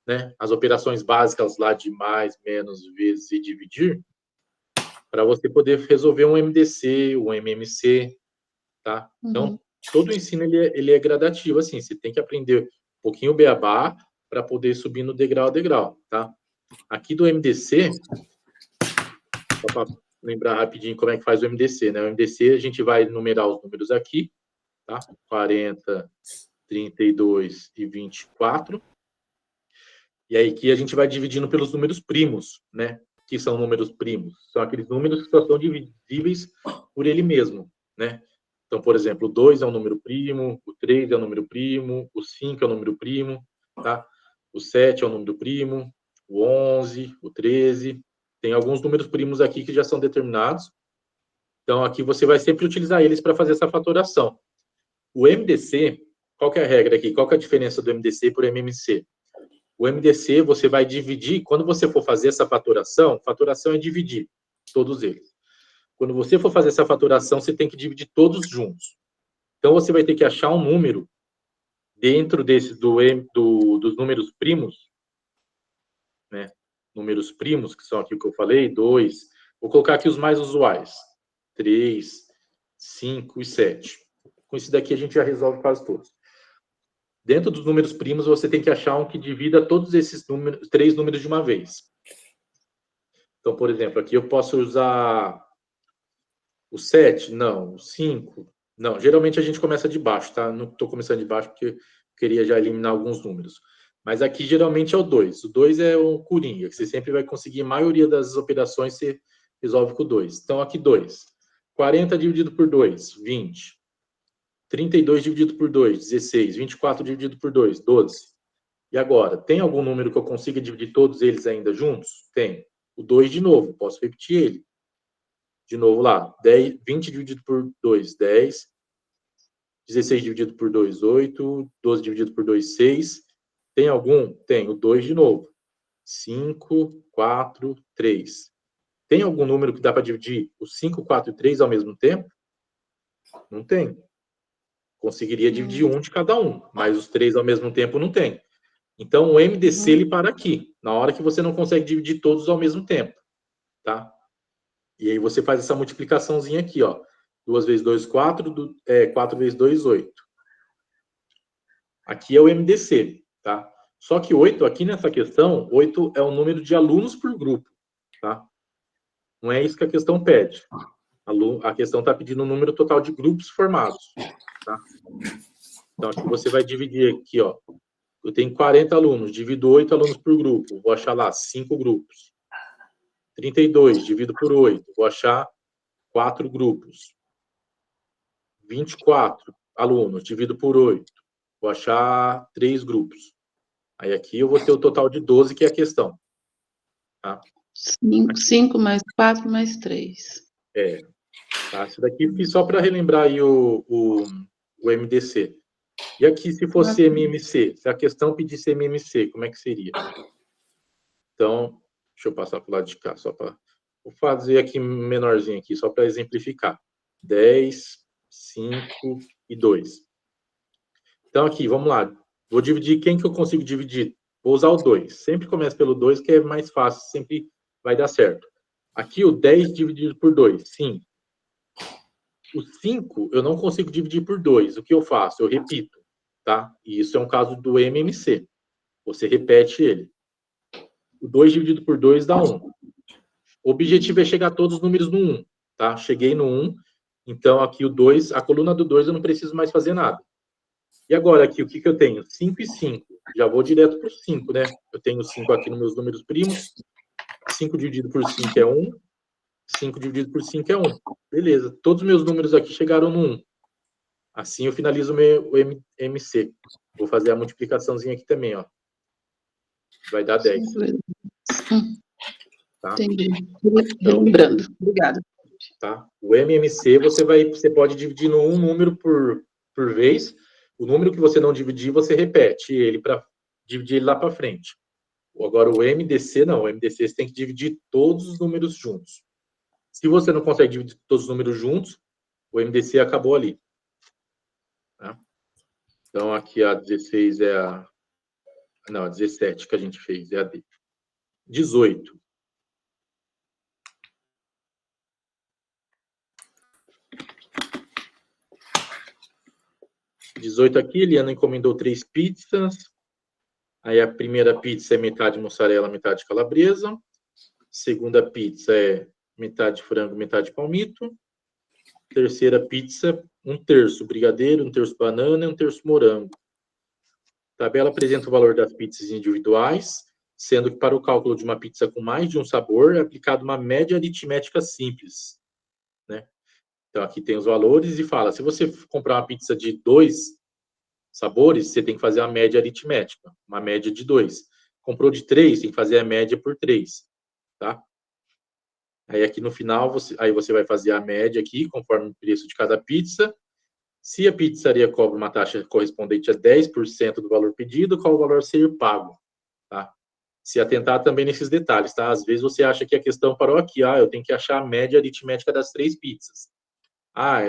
né? As operações básicas lá de mais, menos, vezes e dividir, para você poder resolver um MDC, um MMC, tá? Então, todo o ensino ele é gradativo, assim, você tem que aprender um pouquinho o beabá para poder subir no degrau a degrau, tá? Aqui do MDC, só para lembrar rapidinho como é que faz o MDC, né? O MDC, a gente vai numerar os números aqui, tá? 40, 32 e 24. E aí que a gente vai dividindo pelos números primos, né? Que são números primos. São aqueles números que só são divisíveis por ele mesmo, né? Então, por exemplo, o 2 é um número primo, o 3 é um número primo, o 5 é um número primo, tá? O 7 é um número primo, o 11, o 13. Tem alguns números primos aqui que já são determinados. Então, aqui você vai sempre utilizar eles para fazer essa fatoração. O MDC, qual que é a regra aqui? Qual que é a diferença do MDC por MMC? O MDC, você vai dividir, quando você for fazer essa fatoração é dividir todos eles. Quando você for fazer essa fatoração, você tem que dividir todos juntos. Então, você vai ter que achar um número dentro desses dos números primos, né? Números primos, que são aqui o que eu falei, 2. Vou colocar aqui os mais usuais. 3, 5 e 7. Com isso daqui, a gente já resolve quase todos. Dentro dos números primos, você tem que achar um que divida todos esses números, 3 números de uma vez. Então, por exemplo, aqui eu posso usar o 7? Não. O 5? Não. Geralmente a gente começa de baixo, tá? Não estou começando de baixo porque eu queria já eliminar alguns números. Mas aqui geralmente é o 2. O 2 é o coringa, que você sempre vai conseguir, a maioria das operações você resolve com o 2. Então, aqui 2. 40 dividido por 2, 20. 32 dividido por 2, 16. 24 dividido por 2, 12. E agora, tem algum número que eu consiga dividir todos eles ainda juntos? Tem. O 2 de novo, posso repetir ele. De novo lá, 20 dividido por 2, 10. 16 dividido por 2, 8. 12 dividido por 2, 6. Tem algum? Tem. O 2 de novo. 5, 4, 3. Tem algum número que dá para dividir os 5, 4 e 3 ao mesmo tempo? Não tem. Conseguiria dividir um de cada um, mas os 3 ao mesmo tempo não tem. Então, o MDC, ele para aqui, na hora que você não consegue dividir todos ao mesmo tempo, tá? E aí você faz essa multiplicaçãozinha aqui, ó. 2 vezes 2, 4. 4 vezes 2, 8. Aqui é o MDC, tá? Só que 8, aqui nessa questão, 8 é o número de alunos por grupo, tá? Não é isso que a questão pede. A questão está pedindo o número total de grupos formados, tá? Então, aqui você vai dividir aqui, ó. Eu tenho 40 alunos, divido 8 alunos por grupo, vou achar lá 5 grupos. 32, divido por 8, vou achar 4 grupos. 24 alunos, divido por 8, vou achar 3 grupos. Aí aqui eu vou ter o total de 12, que é a questão. Tá? 5 mais 4 mais 3. Tá? Isso daqui eu fiz só para relembrar aí o MDC. E aqui, se fosse MMC, se a questão pedisse MMC, como é que seria? Então, deixa eu passar para o lado de cá, só para... Vou fazer aqui menorzinho aqui, só para exemplificar. 10, 5 e 2. Então, aqui, vamos lá. Vou dividir, quem que eu consigo dividir? Vou usar o 2. Sempre começa pelo 2, que é mais fácil, sempre vai dar certo. Aqui, o 10 dividido por 2, 5. O 5, eu não consigo dividir por 2. O que eu faço? Eu repito, tá? E isso é um caso do MMC. Você repete ele. O 2 dividido por 2 dá 1. O objetivo é chegar a todos os números no 1, tá? Cheguei no 1, então aqui o 2, a coluna do 2 eu não preciso mais fazer nada. E agora aqui, o que eu tenho? 5 e 5. Já vou direto para o 5, né? Eu tenho 5 aqui nos meus números primos. 5 dividido por 5 é 1. 5 dividido por 5 é 1. Beleza. Todos os meus números aqui chegaram no 1. Assim eu finalizo o meu MC. Vou fazer a multiplicaçãozinha aqui também, ó. Vai dar 10. Tá? Entendi. Relembrando. Obrigada. Tá? O MMC você pode dividir no um número por vez. O número que você não dividir, você repete ele para dividir ele lá para frente. Agora, o MDC, não. O MDC você tem que dividir todos os números juntos. Se você não consegue dividir todos os números juntos, o MDC acabou ali. Tá? Então, aqui a 16 é a... Não, a 17 que a gente fez é a D. 18. 18 aqui, Eliana encomendou 3 pizzas. Aí a primeira pizza é metade mussarela, metade calabresa. Segunda pizza é metade frango, metade palmito. Terceira pizza, 1/3 brigadeiro, 1/3 banana e 1/3 morango. A tabela apresenta o valor das pizzas individuais, sendo que para o cálculo de uma pizza com mais de um sabor é aplicada uma média aritmética simples, né? Então aqui tem os valores e fala, se você comprar uma pizza de 2 sabores, você tem que fazer a média aritmética, uma média de 2. Comprou de 3, tem que fazer a média por 3, tá? Aí aqui no final, você vai fazer a média aqui, conforme o preço de cada pizza. Se a pizzaria cobra uma taxa correspondente a 10% do valor pedido, qual o valor a ser pago, tá? Se atentar também nesses detalhes, tá? Às vezes você acha que a questão parou aqui, eu tenho que achar a média aritmética das 3 pizzas.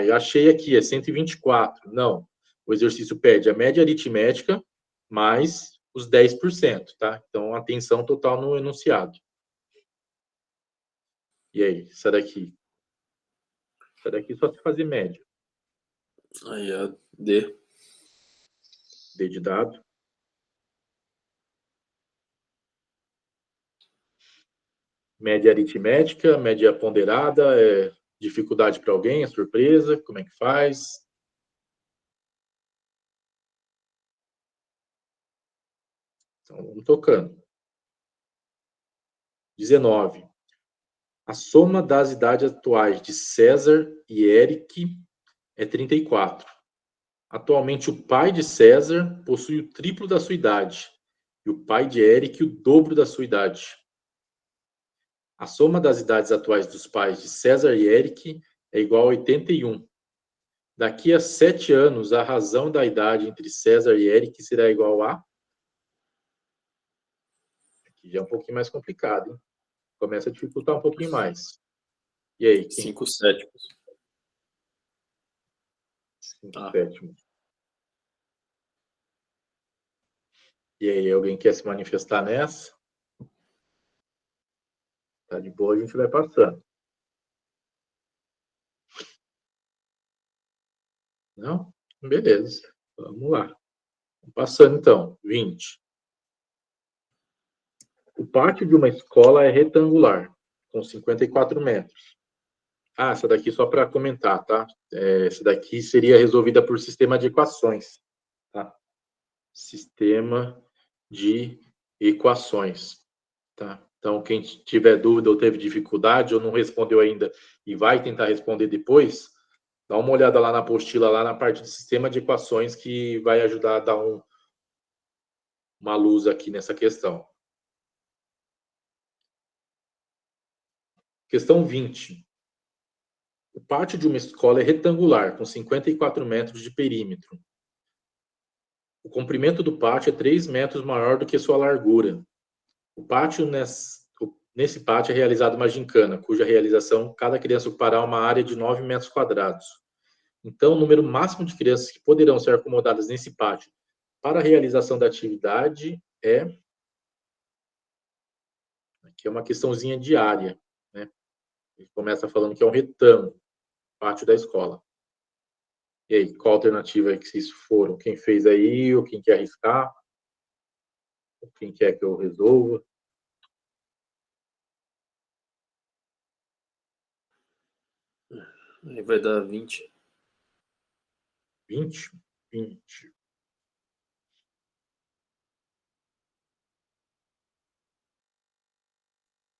Eu achei aqui, é 124. Não, o exercício pede a média aritmética mais os 10%, tá? Então, atenção total no enunciado. E aí, essa daqui? Essa daqui só se fazer média. Aí a D. D de dado. Média aritmética, média ponderada, dificuldade para alguém, é surpresa, como é que faz? Então, vamos tocando. 19. A soma das idades atuais de César e Eric é 34. Atualmente, o pai de César possui o triplo da sua idade e o pai de Eric o dobro da sua idade. A soma das idades atuais dos pais de César e Eric é igual a 81. Daqui a 7 anos, a razão da idade entre César e Eric será igual a... Aqui já é um pouquinho mais complicado, hein? Começa a dificultar um pouquinho mais. E aí, quem? 5 sétimos. 5 sétimos. E aí, alguém quer se manifestar nessa? Tá de boa, a gente vai passando. Não? Beleza. Vamos lá. Vamos passando, então. 20. O pátio de uma escola é retangular, com 54 metros. Essa daqui só para comentar, tá? Essa daqui seria resolvida por sistema de equações, tá? Sistema de equações, tá? Então, quem tiver dúvida ou teve dificuldade ou não respondeu ainda e vai tentar responder depois, dá uma olhada lá na apostila, lá na parte de sistema de equações, que vai ajudar a dar uma luz aqui nessa questão. Questão 20. O pátio de uma escola é retangular, com 54 metros de perímetro. O comprimento do pátio é 3 metros maior do que sua largura. O pátio, nesse pátio é realizada uma gincana, cuja realização cada criança ocupará uma área de 9 metros quadrados. Então, o número máximo de crianças que poderão ser acomodadas nesse pátio para a realização da atividade é... Aqui é uma questãozinha de área, né? Ele começa falando que é um retângulo, pátio da escola. E aí, qual alternativa é que vocês foram? Quem fez aí, ou quem quer arriscar? Ou quem quer que eu resolva? Aí vai dar 20. 20? 20.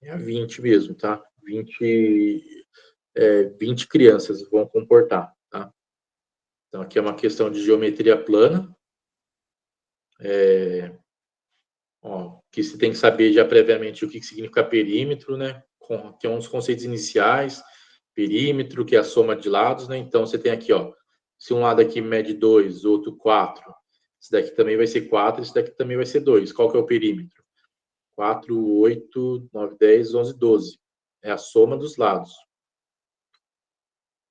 É a 20 mesmo, tá? 20 crianças vão comportar, tá? Então, aqui é uma questão de geometria plana. Que você tem que saber já previamente o que significa perímetro, né? Que é um dos conceitos iniciais. Perímetro, que é a soma de lados, né? Então, você tem aqui, se um lado aqui mede 2, outro 4, esse daqui também vai ser 4, esse daqui também vai ser 2. Qual que é o perímetro? 4, 8, 9, 10, 11, 12. É a soma dos lados.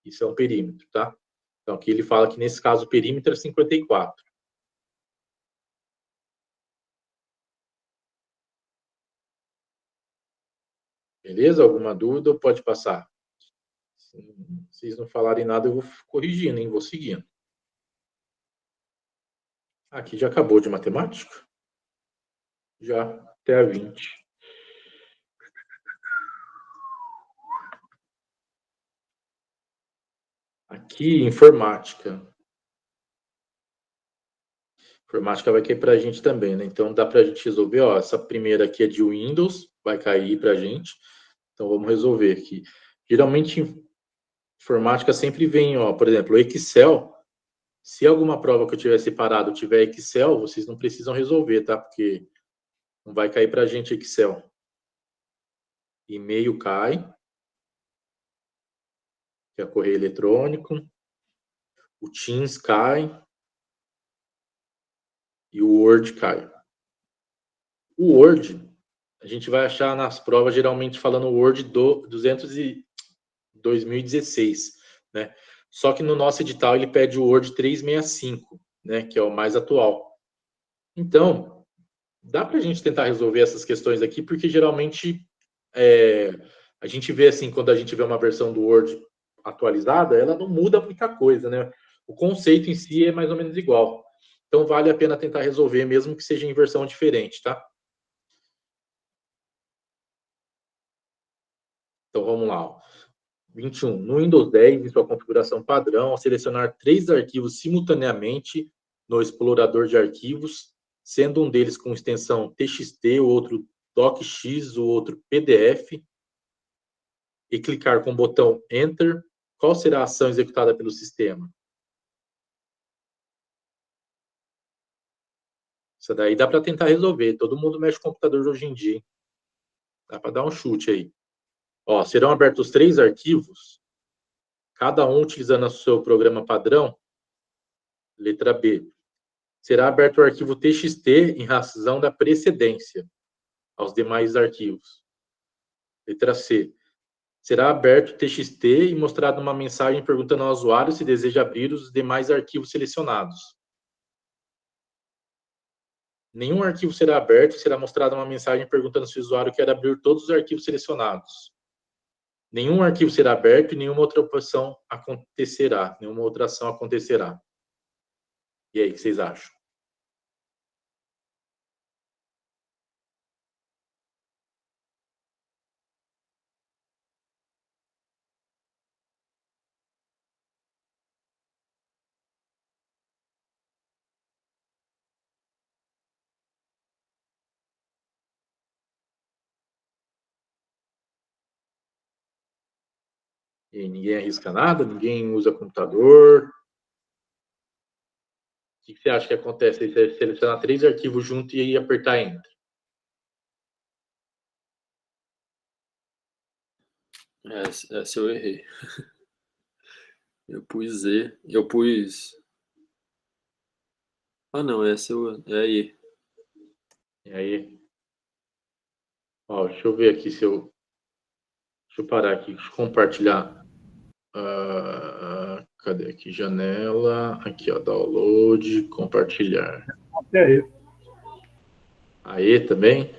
Isso é um perímetro, tá? Então, aqui ele fala que, nesse caso, o perímetro é 54. Beleza? Alguma dúvida? Pode passar. Se vocês não falarem nada, eu vou corrigindo, hein? Vou seguindo. Aqui já acabou de matemática? Já, até a 20. Aqui, informática. Informática vai cair para a gente também, né? Então, dá para a gente resolver, ó, essa primeira aqui é de Windows, vai cair para a gente. Então, vamos resolver aqui. Geralmente, informática sempre vem, ó, por exemplo, Excel. Se alguma prova que eu tiver separado tiver Excel, vocês não precisam resolver, tá? Porque não vai cair para a gente Excel. E-mail cai, que é correio eletrônico. O Teams cai. E o Word cai. O Word, a gente vai achar nas provas geralmente falando Word do 2016, né? Só que no nosso edital ele pede o Word 365, né? Que é o mais atual. Então, dá para a gente tentar resolver essas questões aqui, porque geralmente a gente vê assim, quando a gente vê uma versão do Word atualizada, ela não muda muita coisa, né? O conceito em si é mais ou menos igual. Então, vale a pena tentar resolver, mesmo que seja em versão diferente, tá? Então, vamos lá. Ó. 21. No Windows 10, em sua configuração padrão, ao selecionar 3 arquivos simultaneamente no explorador de arquivos, sendo um deles com extensão TXT, o outro DocX, o outro PDF, e clicar com o botão Enter, qual será a ação executada pelo sistema? Isso daí dá para tentar resolver. Todo mundo mexe com computador hoje em dia. Dá para dar um chute aí. Ó, serão abertos 3 arquivos, cada um utilizando o seu programa padrão. Letra B. Será aberto o arquivo TXT em razão da precedência aos demais arquivos. Letra C. Será aberto o TXT e mostrada uma mensagem perguntando ao usuário se deseja abrir os demais arquivos selecionados. Nenhum arquivo será aberto e será mostrada uma mensagem perguntando se o usuário quer abrir todos os arquivos selecionados. Nenhum arquivo será aberto e nenhuma outra opção acontecerá. Nenhuma outra ação acontecerá. E aí, o que vocês acham? E ninguém arrisca nada? Ninguém usa computador? O que você acha que acontece? Você selecionar 3 arquivos juntos e aí apertar Enter. Essa eu errei. Eu pus Z. Eu pus. Ah, não, essa eu. É aí. E aí, ó, deixa eu ver aqui se eu. Deixa eu parar aqui, deixa eu compartilhar. Cadê aqui? Janela. Aqui, ó, download, compartilhar. Até aí. Aí também.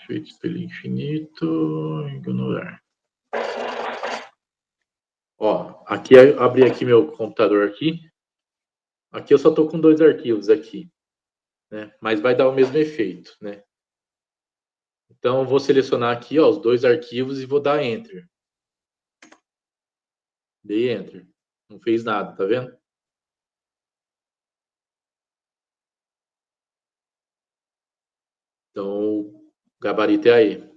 Feito pelo infinito, ignorar. Ó, aqui abri aqui meu computador aqui. Aqui eu só tô com 2 arquivos aqui, né? Mas vai dar o mesmo efeito, né? Então eu vou selecionar aqui, ó, os 2 arquivos e vou dar Enter. Dei Enter. Não fez nada, tá vendo? Então, o gabarito é aí.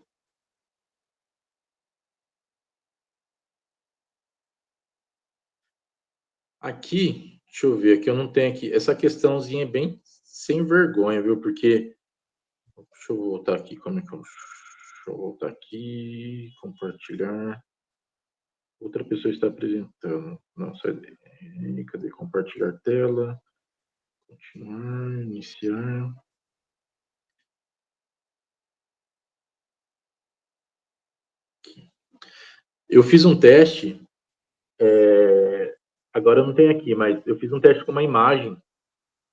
Aqui, deixa eu ver, aqui eu não tenho aqui. Essa questãozinha é bem sem vergonha, viu? Porque, deixa eu voltar aqui, como é que eu... Deixa eu voltar aqui, compartilhar. Outra pessoa está apresentando. Não, sai daí. Cadê compartilhar tela? Continuar, iniciar. Eu fiz um teste, agora eu não tenho aqui, mas eu fiz um teste com uma imagem,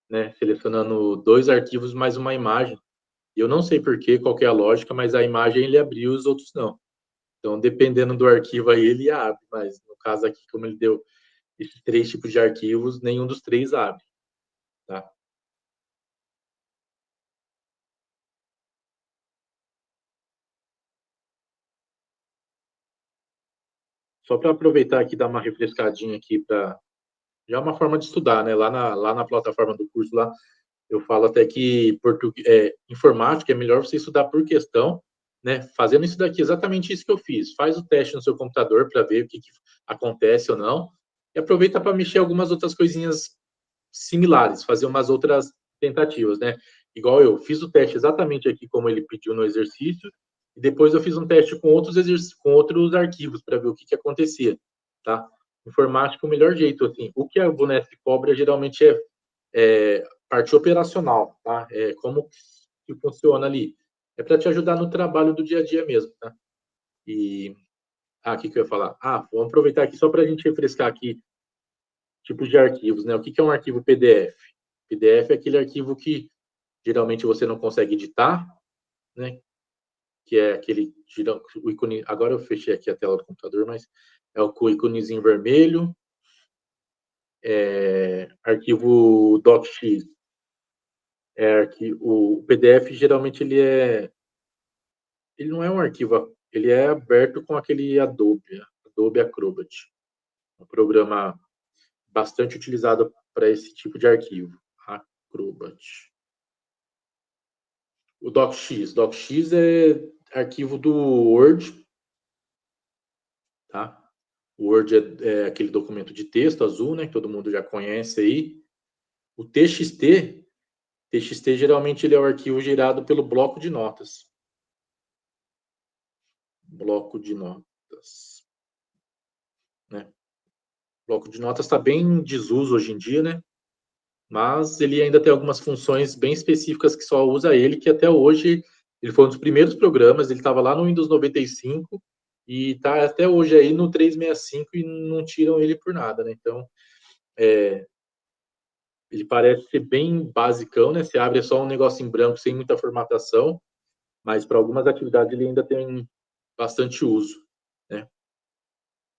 né? Selecionando 2 arquivos mais uma imagem. E eu não sei por quê, qual que é a lógica, mas a imagem ele abriu, os outros não. Então, dependendo do arquivo aí, ele abre. Mas no caso aqui, como ele deu esses 3 tipos de arquivos, nenhum dos 3 abre. Tá? só para aproveitar aqui, dar uma refrescadinha aqui, já é uma forma de estudar, né? Lá na plataforma do curso, lá, eu falo até que informática é melhor você estudar por questão, né? Fazendo isso daqui, exatamente isso que eu fiz. Faz o teste no seu computador para ver o que acontece ou não, e aproveita para mexer algumas outras coisinhas similares, fazer umas outras tentativas, né? Igual eu fiz o teste exatamente aqui como ele pediu no exercício, e depois eu fiz um teste com outros arquivos para ver o que acontecia, tá? Informática, o melhor jeito, assim, o que a VUNESP cobra geralmente é parte operacional, tá? Como que funciona ali. É para te ajudar no trabalho do dia a dia mesmo, tá? E, o que eu ia falar? Vamos aproveitar aqui só para a gente refrescar aqui tipos de arquivos, né? O que é um arquivo PDF? PDF é aquele arquivo que geralmente você não consegue editar, né? Que é aquele o ícone. Agora eu fechei aqui a tela do computador, mas é o íconezinho vermelho. Arquivo docx. O PDF geralmente ele não é um arquivo, ele é aberto com aquele Adobe Acrobat, um programa bastante utilizado para esse tipo de arquivo. Acrobat. O docx é arquivo do Word, tá? O Word é aquele documento de texto azul, né? Que todo mundo já conhece aí. O TXT geralmente ele é o arquivo gerado pelo bloco de notas. Bloco de notas. Né? Bloco de notas está bem em desuso hoje em dia, né? Mas ele ainda tem algumas funções bem específicas que só usa ele, que até hoje ele foi um dos primeiros programas, ele estava lá no Windows 95 e está até hoje aí no 365 e não tiram ele por nada, né? Então, ele parece ser bem basicão, né? Você abre é só um negócio em branco, sem muita formatação, mas para algumas atividades ele ainda tem bastante uso, né?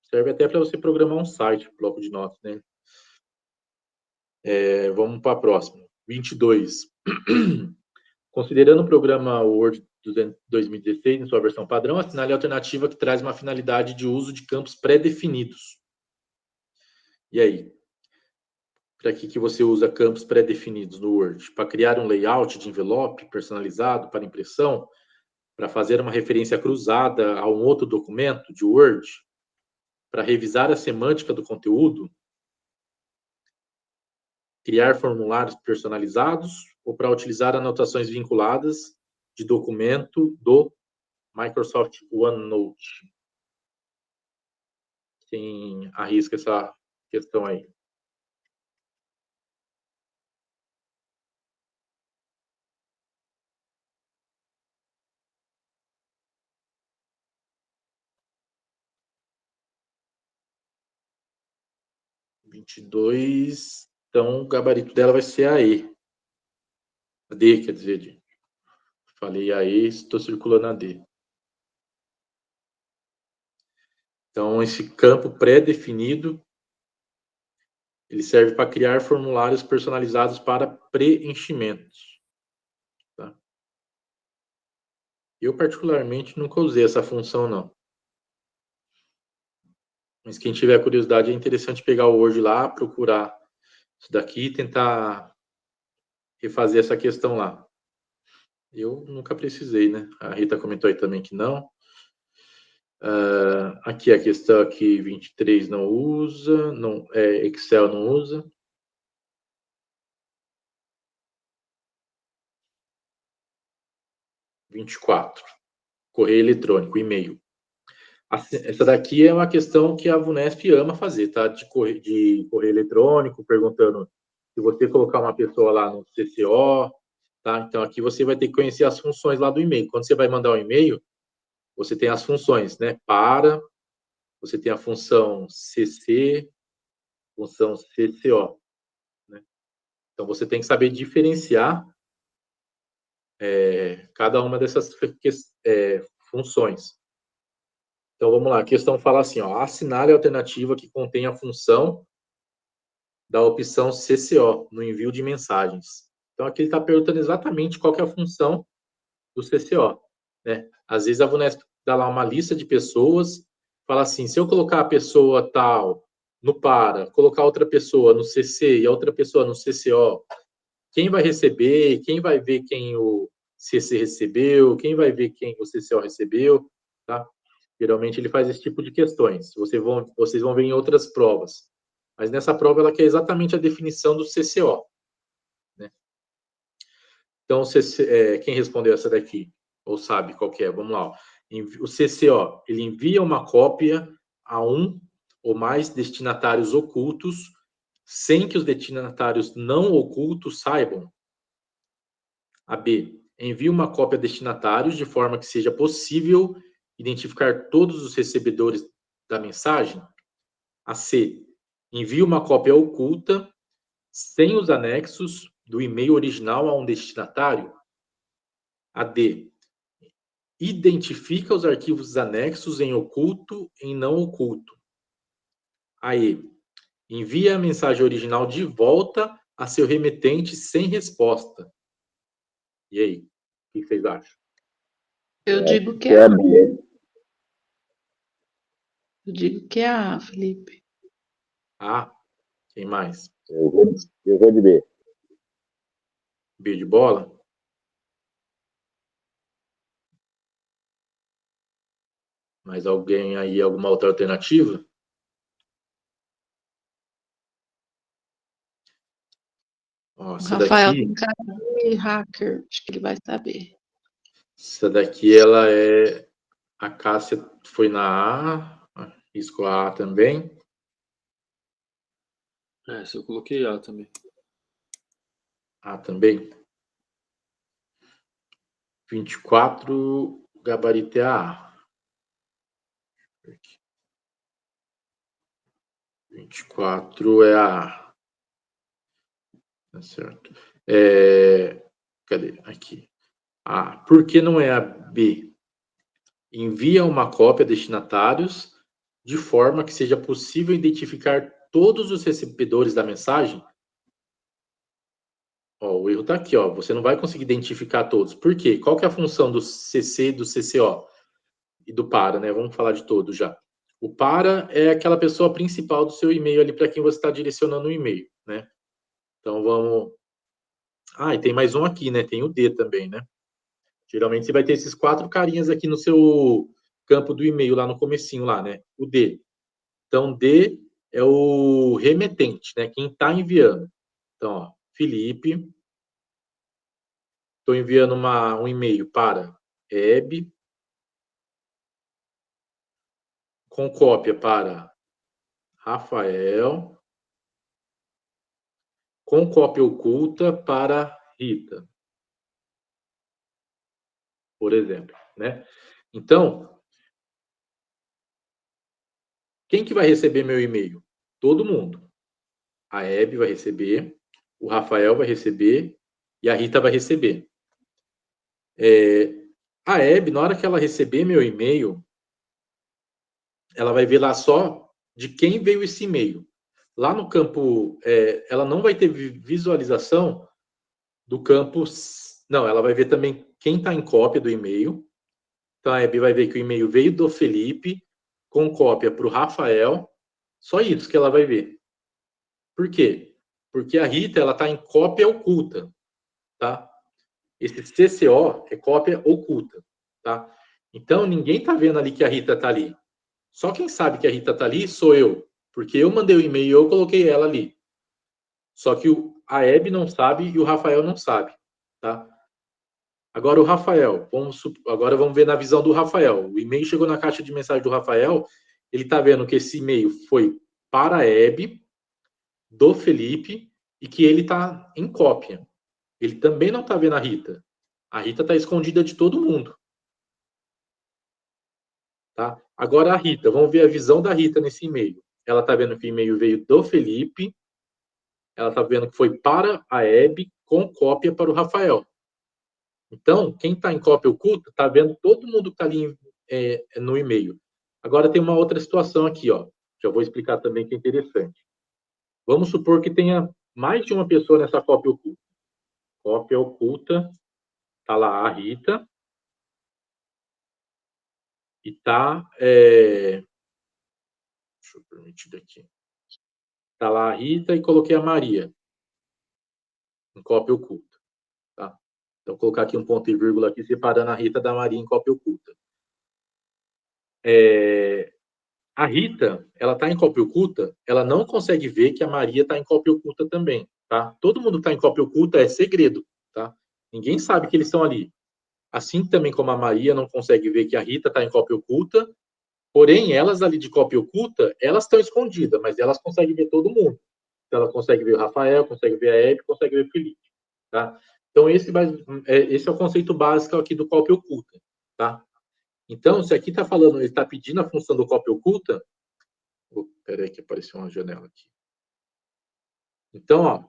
Serve até para você programar um site, bloco de notas, né? Vamos para a próxima. 22. Considerando o programa Word 2016 em sua versão padrão, assinale a alternativa que traz uma finalidade de uso de campos pré-definidos. E aí? Para que você usa campos pré-definidos no Word? Para criar um layout de envelope personalizado para impressão? Para fazer uma referência cruzada a um outro documento de Word? Para revisar a semântica do conteúdo? Criar formulários personalizados? Ou para utilizar anotações vinculadas de documento do Microsoft OneNote? Quem arrisca essa questão aí? (22) Então, o gabarito dela vai ser a E. A D, quer dizer. Falei a E, estou circulando a D. Então, esse campo pré-definido, ele serve para criar formulários personalizados para preenchimentos. Tá? Eu, particularmente, nunca usei essa função, não. Mas quem tiver curiosidade, é interessante pegar o Word lá, procurar isso daqui e tentar refazer essa questão lá. Eu nunca precisei, né? A Rita comentou aí também que não. Aqui a questão aqui, 23 não usa, Excel não usa. (24) Correio eletrônico, e-mail. Essa daqui é uma questão que a VUNESP ama fazer, tá? De correio eletrônico, perguntando se você colocar uma pessoa lá no CCO, tá? Então, aqui você vai ter que conhecer as funções lá do e-mail. Quando você vai mandar um e-mail, você tem as funções, né? Você tem a função CC, função CCO, né? Então, você tem que saber diferenciar cada uma dessas funções. Então, vamos lá. A questão fala assim, ó, assinale a alternativa que contém a função da opção CCO, no envio de mensagens. Então, aqui ele está perguntando exatamente qual que é a função do CCO, né? Às vezes, a VUNESP dá lá uma lista de pessoas, fala assim, se eu colocar a pessoa tal no para, colocar outra pessoa no CC e a outra pessoa no CCO, quem vai receber, quem vai ver quem o CC recebeu, quem vai ver quem o CCO recebeu, tá? Geralmente ele faz esse tipo de questões. Vocês vão ver em outras provas. Mas nessa prova ela quer exatamente a definição do CCO. Né? Então, quem respondeu essa daqui? Ou sabe qual que é? Vamos lá. Ó. O CCO, ele envia uma cópia a um ou mais destinatários ocultos, sem que os destinatários não ocultos saibam. A B, envia uma cópia a destinatários de forma que seja possível identificar todos os recebedores da mensagem. A C, envia uma cópia oculta, sem os anexos do e-mail original a um destinatário. A D, identifica os arquivos anexos em oculto e em não oculto. A E, envia a mensagem original de volta a seu remetente sem resposta. E aí, o que vocês acham? Eu digo que Que é é A. B. Eu digo que é A, Felipe. A, quem mais? Eu vou de B. B de bola? Mais alguém aí, alguma outra alternativa? Ó, O essa Rafael daqui, tem cara de hacker, acho que ele vai saber. essa daqui ela é. A Cássia foi na A, risco a também. Se eu coloquei A também. A também. 24, gabarito é A. 24 é A. Tá certo. Cadê? Aqui. A. Por que não é a B? Envia uma cópia a destinatários de forma que seja possível identificar todos os recebedores da mensagem. Ó, o erro está aqui, ó. Você não vai conseguir identificar todos. Por quê? Qual que é a função do CC e do CCO? E do para, né? Vamos falar de todos já. O para é aquela pessoa principal do seu e-mail ali para quem você está direcionando o e-mail, né? Então vamos. Ah, e tem mais um aqui, né? Tem o D também, né? Geralmente você vai ter esses 4 carinhas aqui no seu campo do e-mail, lá no comecinho, lá, né? O D. Então, D é o remetente, né? Quem está enviando. Então, ó, Felipe. Estou enviando um e-mail para Hebe, com cópia para Rafael, com cópia oculta para Rita, por exemplo, né? Então, quem que vai receber meu e-mail? Todo mundo. A Hebe vai receber, o Rafael vai receber e a Rita vai receber. A Hebe, na hora que ela receber meu e-mail, ela vai ver lá só de quem veio esse e-mail. Lá no campo, ela não vai ter visualização do campo. Não, ela vai ver também quem está em cópia do e-mail. Então a Hebe vai ver que o e-mail veio do Felipe, com cópia para o Rafael. Só isso que ela vai ver. Por quê? Porque a Rita ela está em cópia oculta, tá? Esse CCO é cópia oculta, tá? Então ninguém está vendo ali que a Rita está ali. Só quem sabe que a Rita está ali sou eu, porque eu mandei o e-mail e eu coloquei ela ali. Só que a Hebe não sabe e o Rafael não sabe, tá? Agora o Rafael, agora vamos ver na visão do Rafael. O e-mail chegou na caixa de mensagem do Rafael, ele está vendo que esse e-mail foi para a Hebe, do Felipe, e que ele está em cópia. Ele também não está vendo a Rita. A Rita está escondida de todo mundo. Tá? Agora a Rita, vamos ver a visão da Rita nesse e-mail. Ela está vendo que o e-mail veio do Felipe, ela está vendo que foi para a Hebe, com cópia para o Rafael. Então, quem está em cópia oculta está vendo todo mundo que está ali no e-mail. Agora tem uma outra situação aqui, ó. Já vou explicar também que é interessante. Vamos supor que tenha mais de uma pessoa nessa cópia oculta. Cópia oculta, está lá a Rita, e está Deixa eu permitir aqui. Tá lá a Rita e coloquei a Maria em cópia oculta, tá? Então, vou colocar aqui um ponto e vírgula aqui, separando a Rita da Maria em cópia oculta. A Rita, ela está em cópia oculta, ela não consegue ver que a Maria está em cópia oculta também, tá? Todo mundo está em cópia oculta é segredo, tá? Ninguém sabe que eles estão ali. Assim também como a Maria não consegue ver que a Rita está em cópia oculta, porém, elas ali de cópia oculta, elas estão escondidas, mas elas conseguem ver todo mundo. Então, ela consegue ver o Rafael, consegue ver a Hebe, consegue ver o Felipe, tá? Então, esse é o conceito básico aqui do cópia oculta, tá? Então, se aqui está falando, ele está pedindo a função do cópia oculta. Espera aí que apareceu uma janela aqui. Então,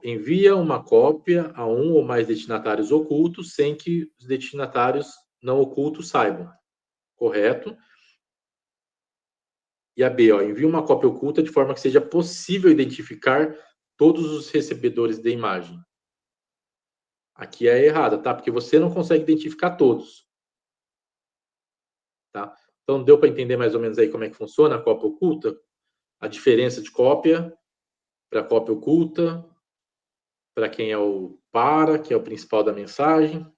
envia uma cópia a um ou mais destinatários ocultos sem que os destinatários não ocultos saibam. Correto? E a B, envia uma cópia oculta de forma que seja possível identificar todos os recebedores da imagem. Aqui é errada, tá? Porque você não consegue identificar todos. Tá? Então, deu para entender mais ou menos aí como é que funciona a cópia oculta? A diferença de cópia para cópia oculta, para quem é o que é o principal da mensagem.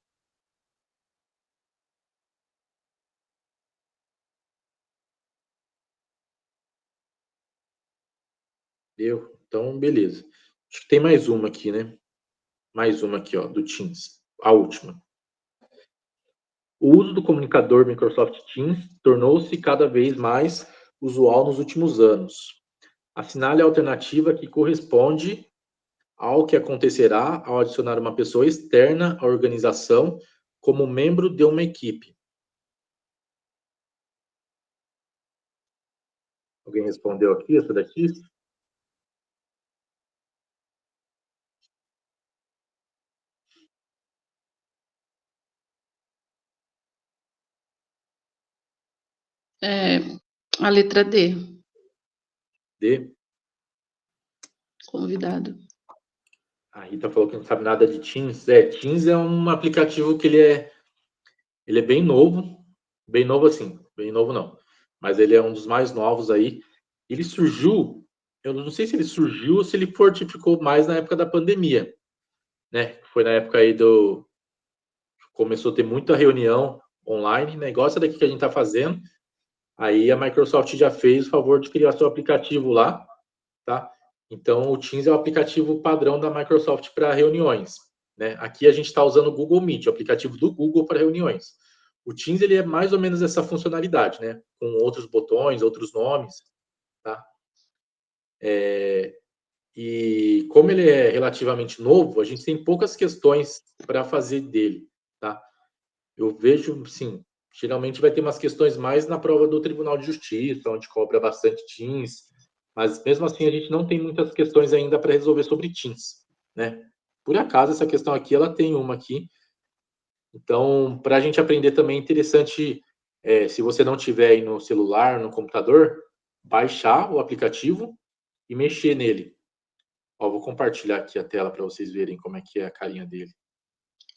Deu? Então, beleza. Acho que tem mais uma aqui, né? Mais uma aqui, ó, do Teams. A última. O uso do comunicador Microsoft Teams tornou-se cada vez mais usual nos últimos anos. Assinale a alternativa que corresponde ao que acontecerá ao adicionar uma pessoa externa à organização como membro de uma equipe. Alguém respondeu aqui, essa daqui? A letra D, D. convidado. A Rita falou que não sabe nada de Teams. Teams é um aplicativo que ele é bem novo assim, bem novo não, mas ele é um dos mais novos aí. Ele surgiu, eu não sei se ele surgiu ou se ele fortificou mais na época da pandemia, né? Foi na época aí começou a ter muita reunião online, negócio daqui que a gente está fazendo. Aí a Microsoft já fez o favor de criar seu aplicativo lá, tá? Então o Teams é o aplicativo padrão da Microsoft para reuniões, né? Aqui a gente está usando o Google Meet, o aplicativo do Google para reuniões. O Teams ele é mais ou menos essa funcionalidade, né? Com outros botões, outros nomes, tá? E como ele é relativamente novo, a gente tem poucas questões para fazer dele, tá? Eu vejo, sim, geralmente vai ter umas questões mais na prova do Tribunal de Justiça, onde cobra bastante Teams, mas mesmo assim a gente não tem muitas questões ainda para resolver sobre Teams, né? Por acaso essa questão aqui, ela tem uma aqui. Então, para a gente aprender também é interessante, se você não tiver aí no celular, no computador, baixar o aplicativo e mexer nele. Ó, vou compartilhar aqui a tela para vocês verem como é que é a carinha dele.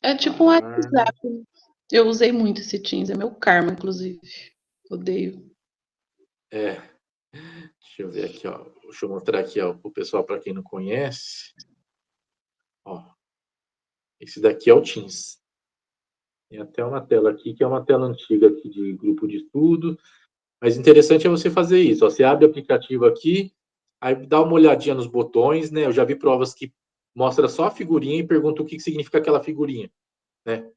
É tipo um WhatsApp. Eu usei muito esse Teams, é meu karma, inclusive. Odeio. Deixa eu ver aqui, ó. Deixa eu mostrar aqui, ó, pro pessoal, para quem não conhece. Ó, esse daqui é o Teams. Tem até uma tela aqui, que é uma tela antiga aqui de grupo de estudo. Mas interessante é você fazer isso, ó. Você abre o aplicativo aqui, aí dá uma olhadinha nos botões, né? Eu já vi provas que mostra só a figurinha e pergunta o que significa aquela figurinha, né?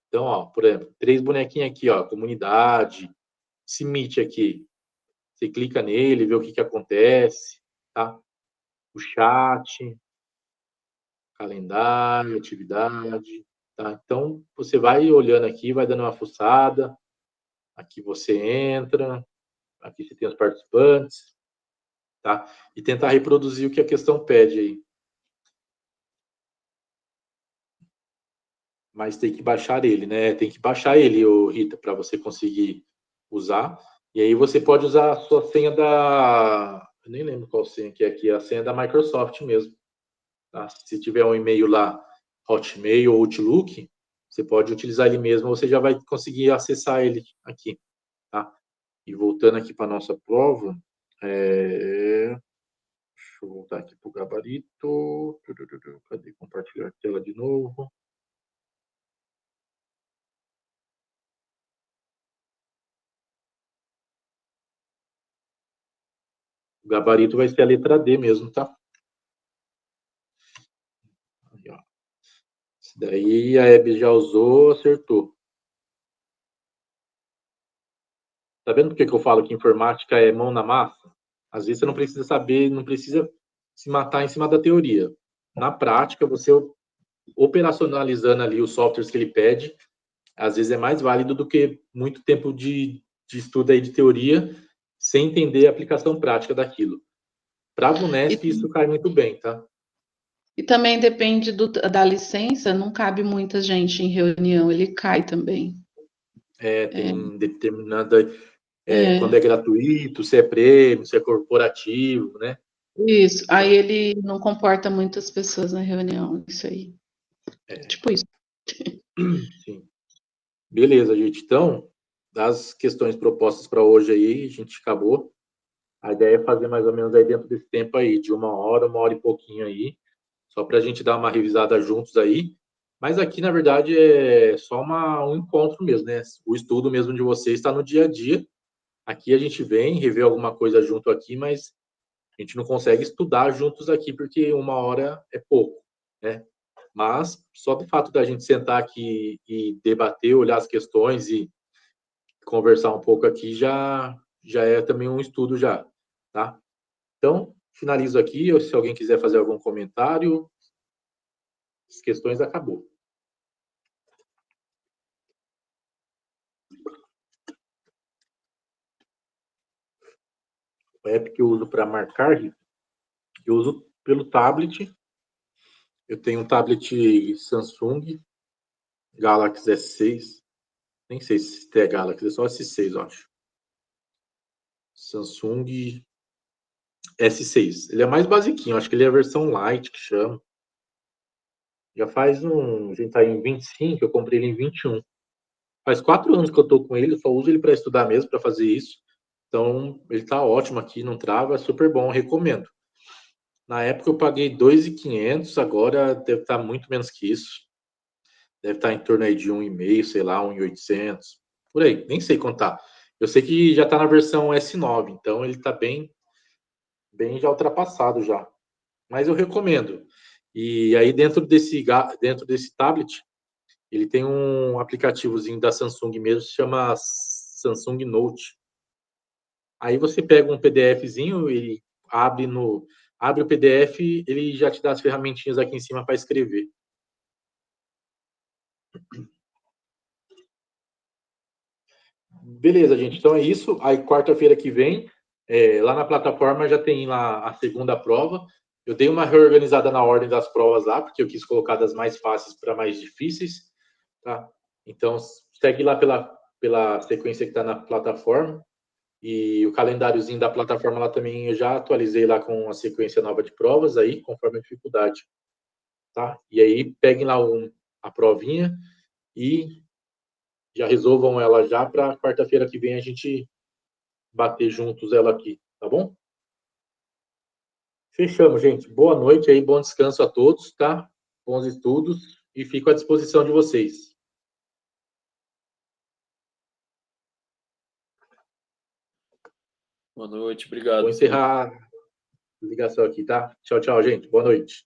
Então, ó, por exemplo, 3 bonequinhos aqui, ó, comunidade, esse Meet aqui. Você clica nele, vê o que acontece, tá? O chat, calendário, atividade, tá? Então, você vai olhando aqui, vai dando uma fuçada, aqui você entra, aqui você tem os participantes, tá? E tentar reproduzir o que a questão pede aí. Mas tem que baixar ele, né? Tem que baixar ele, ô Rita, para você conseguir usar. E aí você pode usar a sua senha eu nem lembro qual senha que é aqui, a senha da Microsoft mesmo. Tá? Se tiver um e-mail lá, Hotmail ou Outlook, você pode utilizar ele mesmo, você já vai conseguir acessar ele aqui, tá? E voltando aqui para a nossa prova, deixa eu voltar aqui para o gabarito. Cadê compartilhar a tela de novo? O gabarito vai ser a letra D mesmo, tá? Aí, ó. Esse daí a Hebe já usou, acertou. Tá vendo por que eu falo que informática é mão na massa? Às vezes você não precisa saber, não precisa se matar em cima da teoria. Na prática, você operacionalizando ali os softwares que ele pede, às vezes é mais válido do que muito tempo de estudo aí de teoria sem entender a aplicação prática daquilo. Para a VUNESP, isso cai muito bem, tá? E também depende da licença, não cabe muita gente em reunião, ele cai também. Tem determinada... Quando é gratuito, se é prêmio, se é corporativo, né? Isso, aí ele não comporta muitas pessoas na reunião, isso aí. Tipo isso. Sim. Beleza, gente. Então, das questões propostas para hoje aí, a gente acabou. A ideia é fazer mais ou menos aí dentro desse tempo aí, de 1 hora e pouquinho aí, só para a gente dar uma revisada juntos aí. Mas aqui, na verdade, é só um encontro mesmo, né? O estudo mesmo de vocês está no dia a dia. Aqui a gente vem, rever alguma coisa junto aqui, mas a gente não consegue estudar juntos aqui, porque 1 hora é pouco, né? Mas só do fato da gente sentar aqui e debater, olhar as questões e conversar um pouco aqui já é também um estudo já, tá? Então, finalizo aqui, ou se alguém quiser fazer algum comentário, as questões acabou. O app que eu uso para marcar, eu uso pelo tablet. Eu tenho um tablet Samsung Galaxy S6. Nem sei se é Galaxy, é só S6, eu acho. Samsung S6. Ele é mais basiquinho, acho que ele é a versão Lite que chama. Já faz a gente tá em 25, eu comprei ele em 21. Faz 4 anos que eu tô com ele, eu só uso ele para estudar mesmo, para fazer isso. Então, ele tá ótimo aqui, não trava, é super bom, recomendo. Na época eu paguei 2.500, agora deve estar muito menos que isso. Deve estar em torno aí de 1,5, sei lá, 1.800. Por aí, nem sei contar. Eu sei que já está na versão S9, então ele está bem já ultrapassado já. Mas eu recomendo. E aí dentro desse tablet, ele tem um aplicativozinho da Samsung mesmo, se chama Samsung Note. Aí você pega um PDFzinho e abre o PDF, ele já te dá as ferramentinhas aqui em cima para escrever. Beleza, gente. Então é isso. Aí quarta-feira que vem, lá na plataforma já tem lá a segunda prova. Eu dei uma reorganizada na ordem das provas lá, porque eu quis colocar das mais fáceis para mais difíceis, tá? Então segue lá pela sequência que está na plataforma. E o calendáriozinho da plataforma lá também eu já atualizei lá com a sequência nova de provas aí, conforme a dificuldade, tá? E aí peguem lá a provinha e já resolvam ela já para quarta-feira que vem a gente bater juntos ela aqui, tá bom? Fechamos, gente. Boa noite aí, bom descanso a todos, tá? Bons estudos e fico à disposição de vocês. Boa noite, obrigado. Vou encerrar a ligação aqui, tá? Tchau, tchau, gente. Boa noite.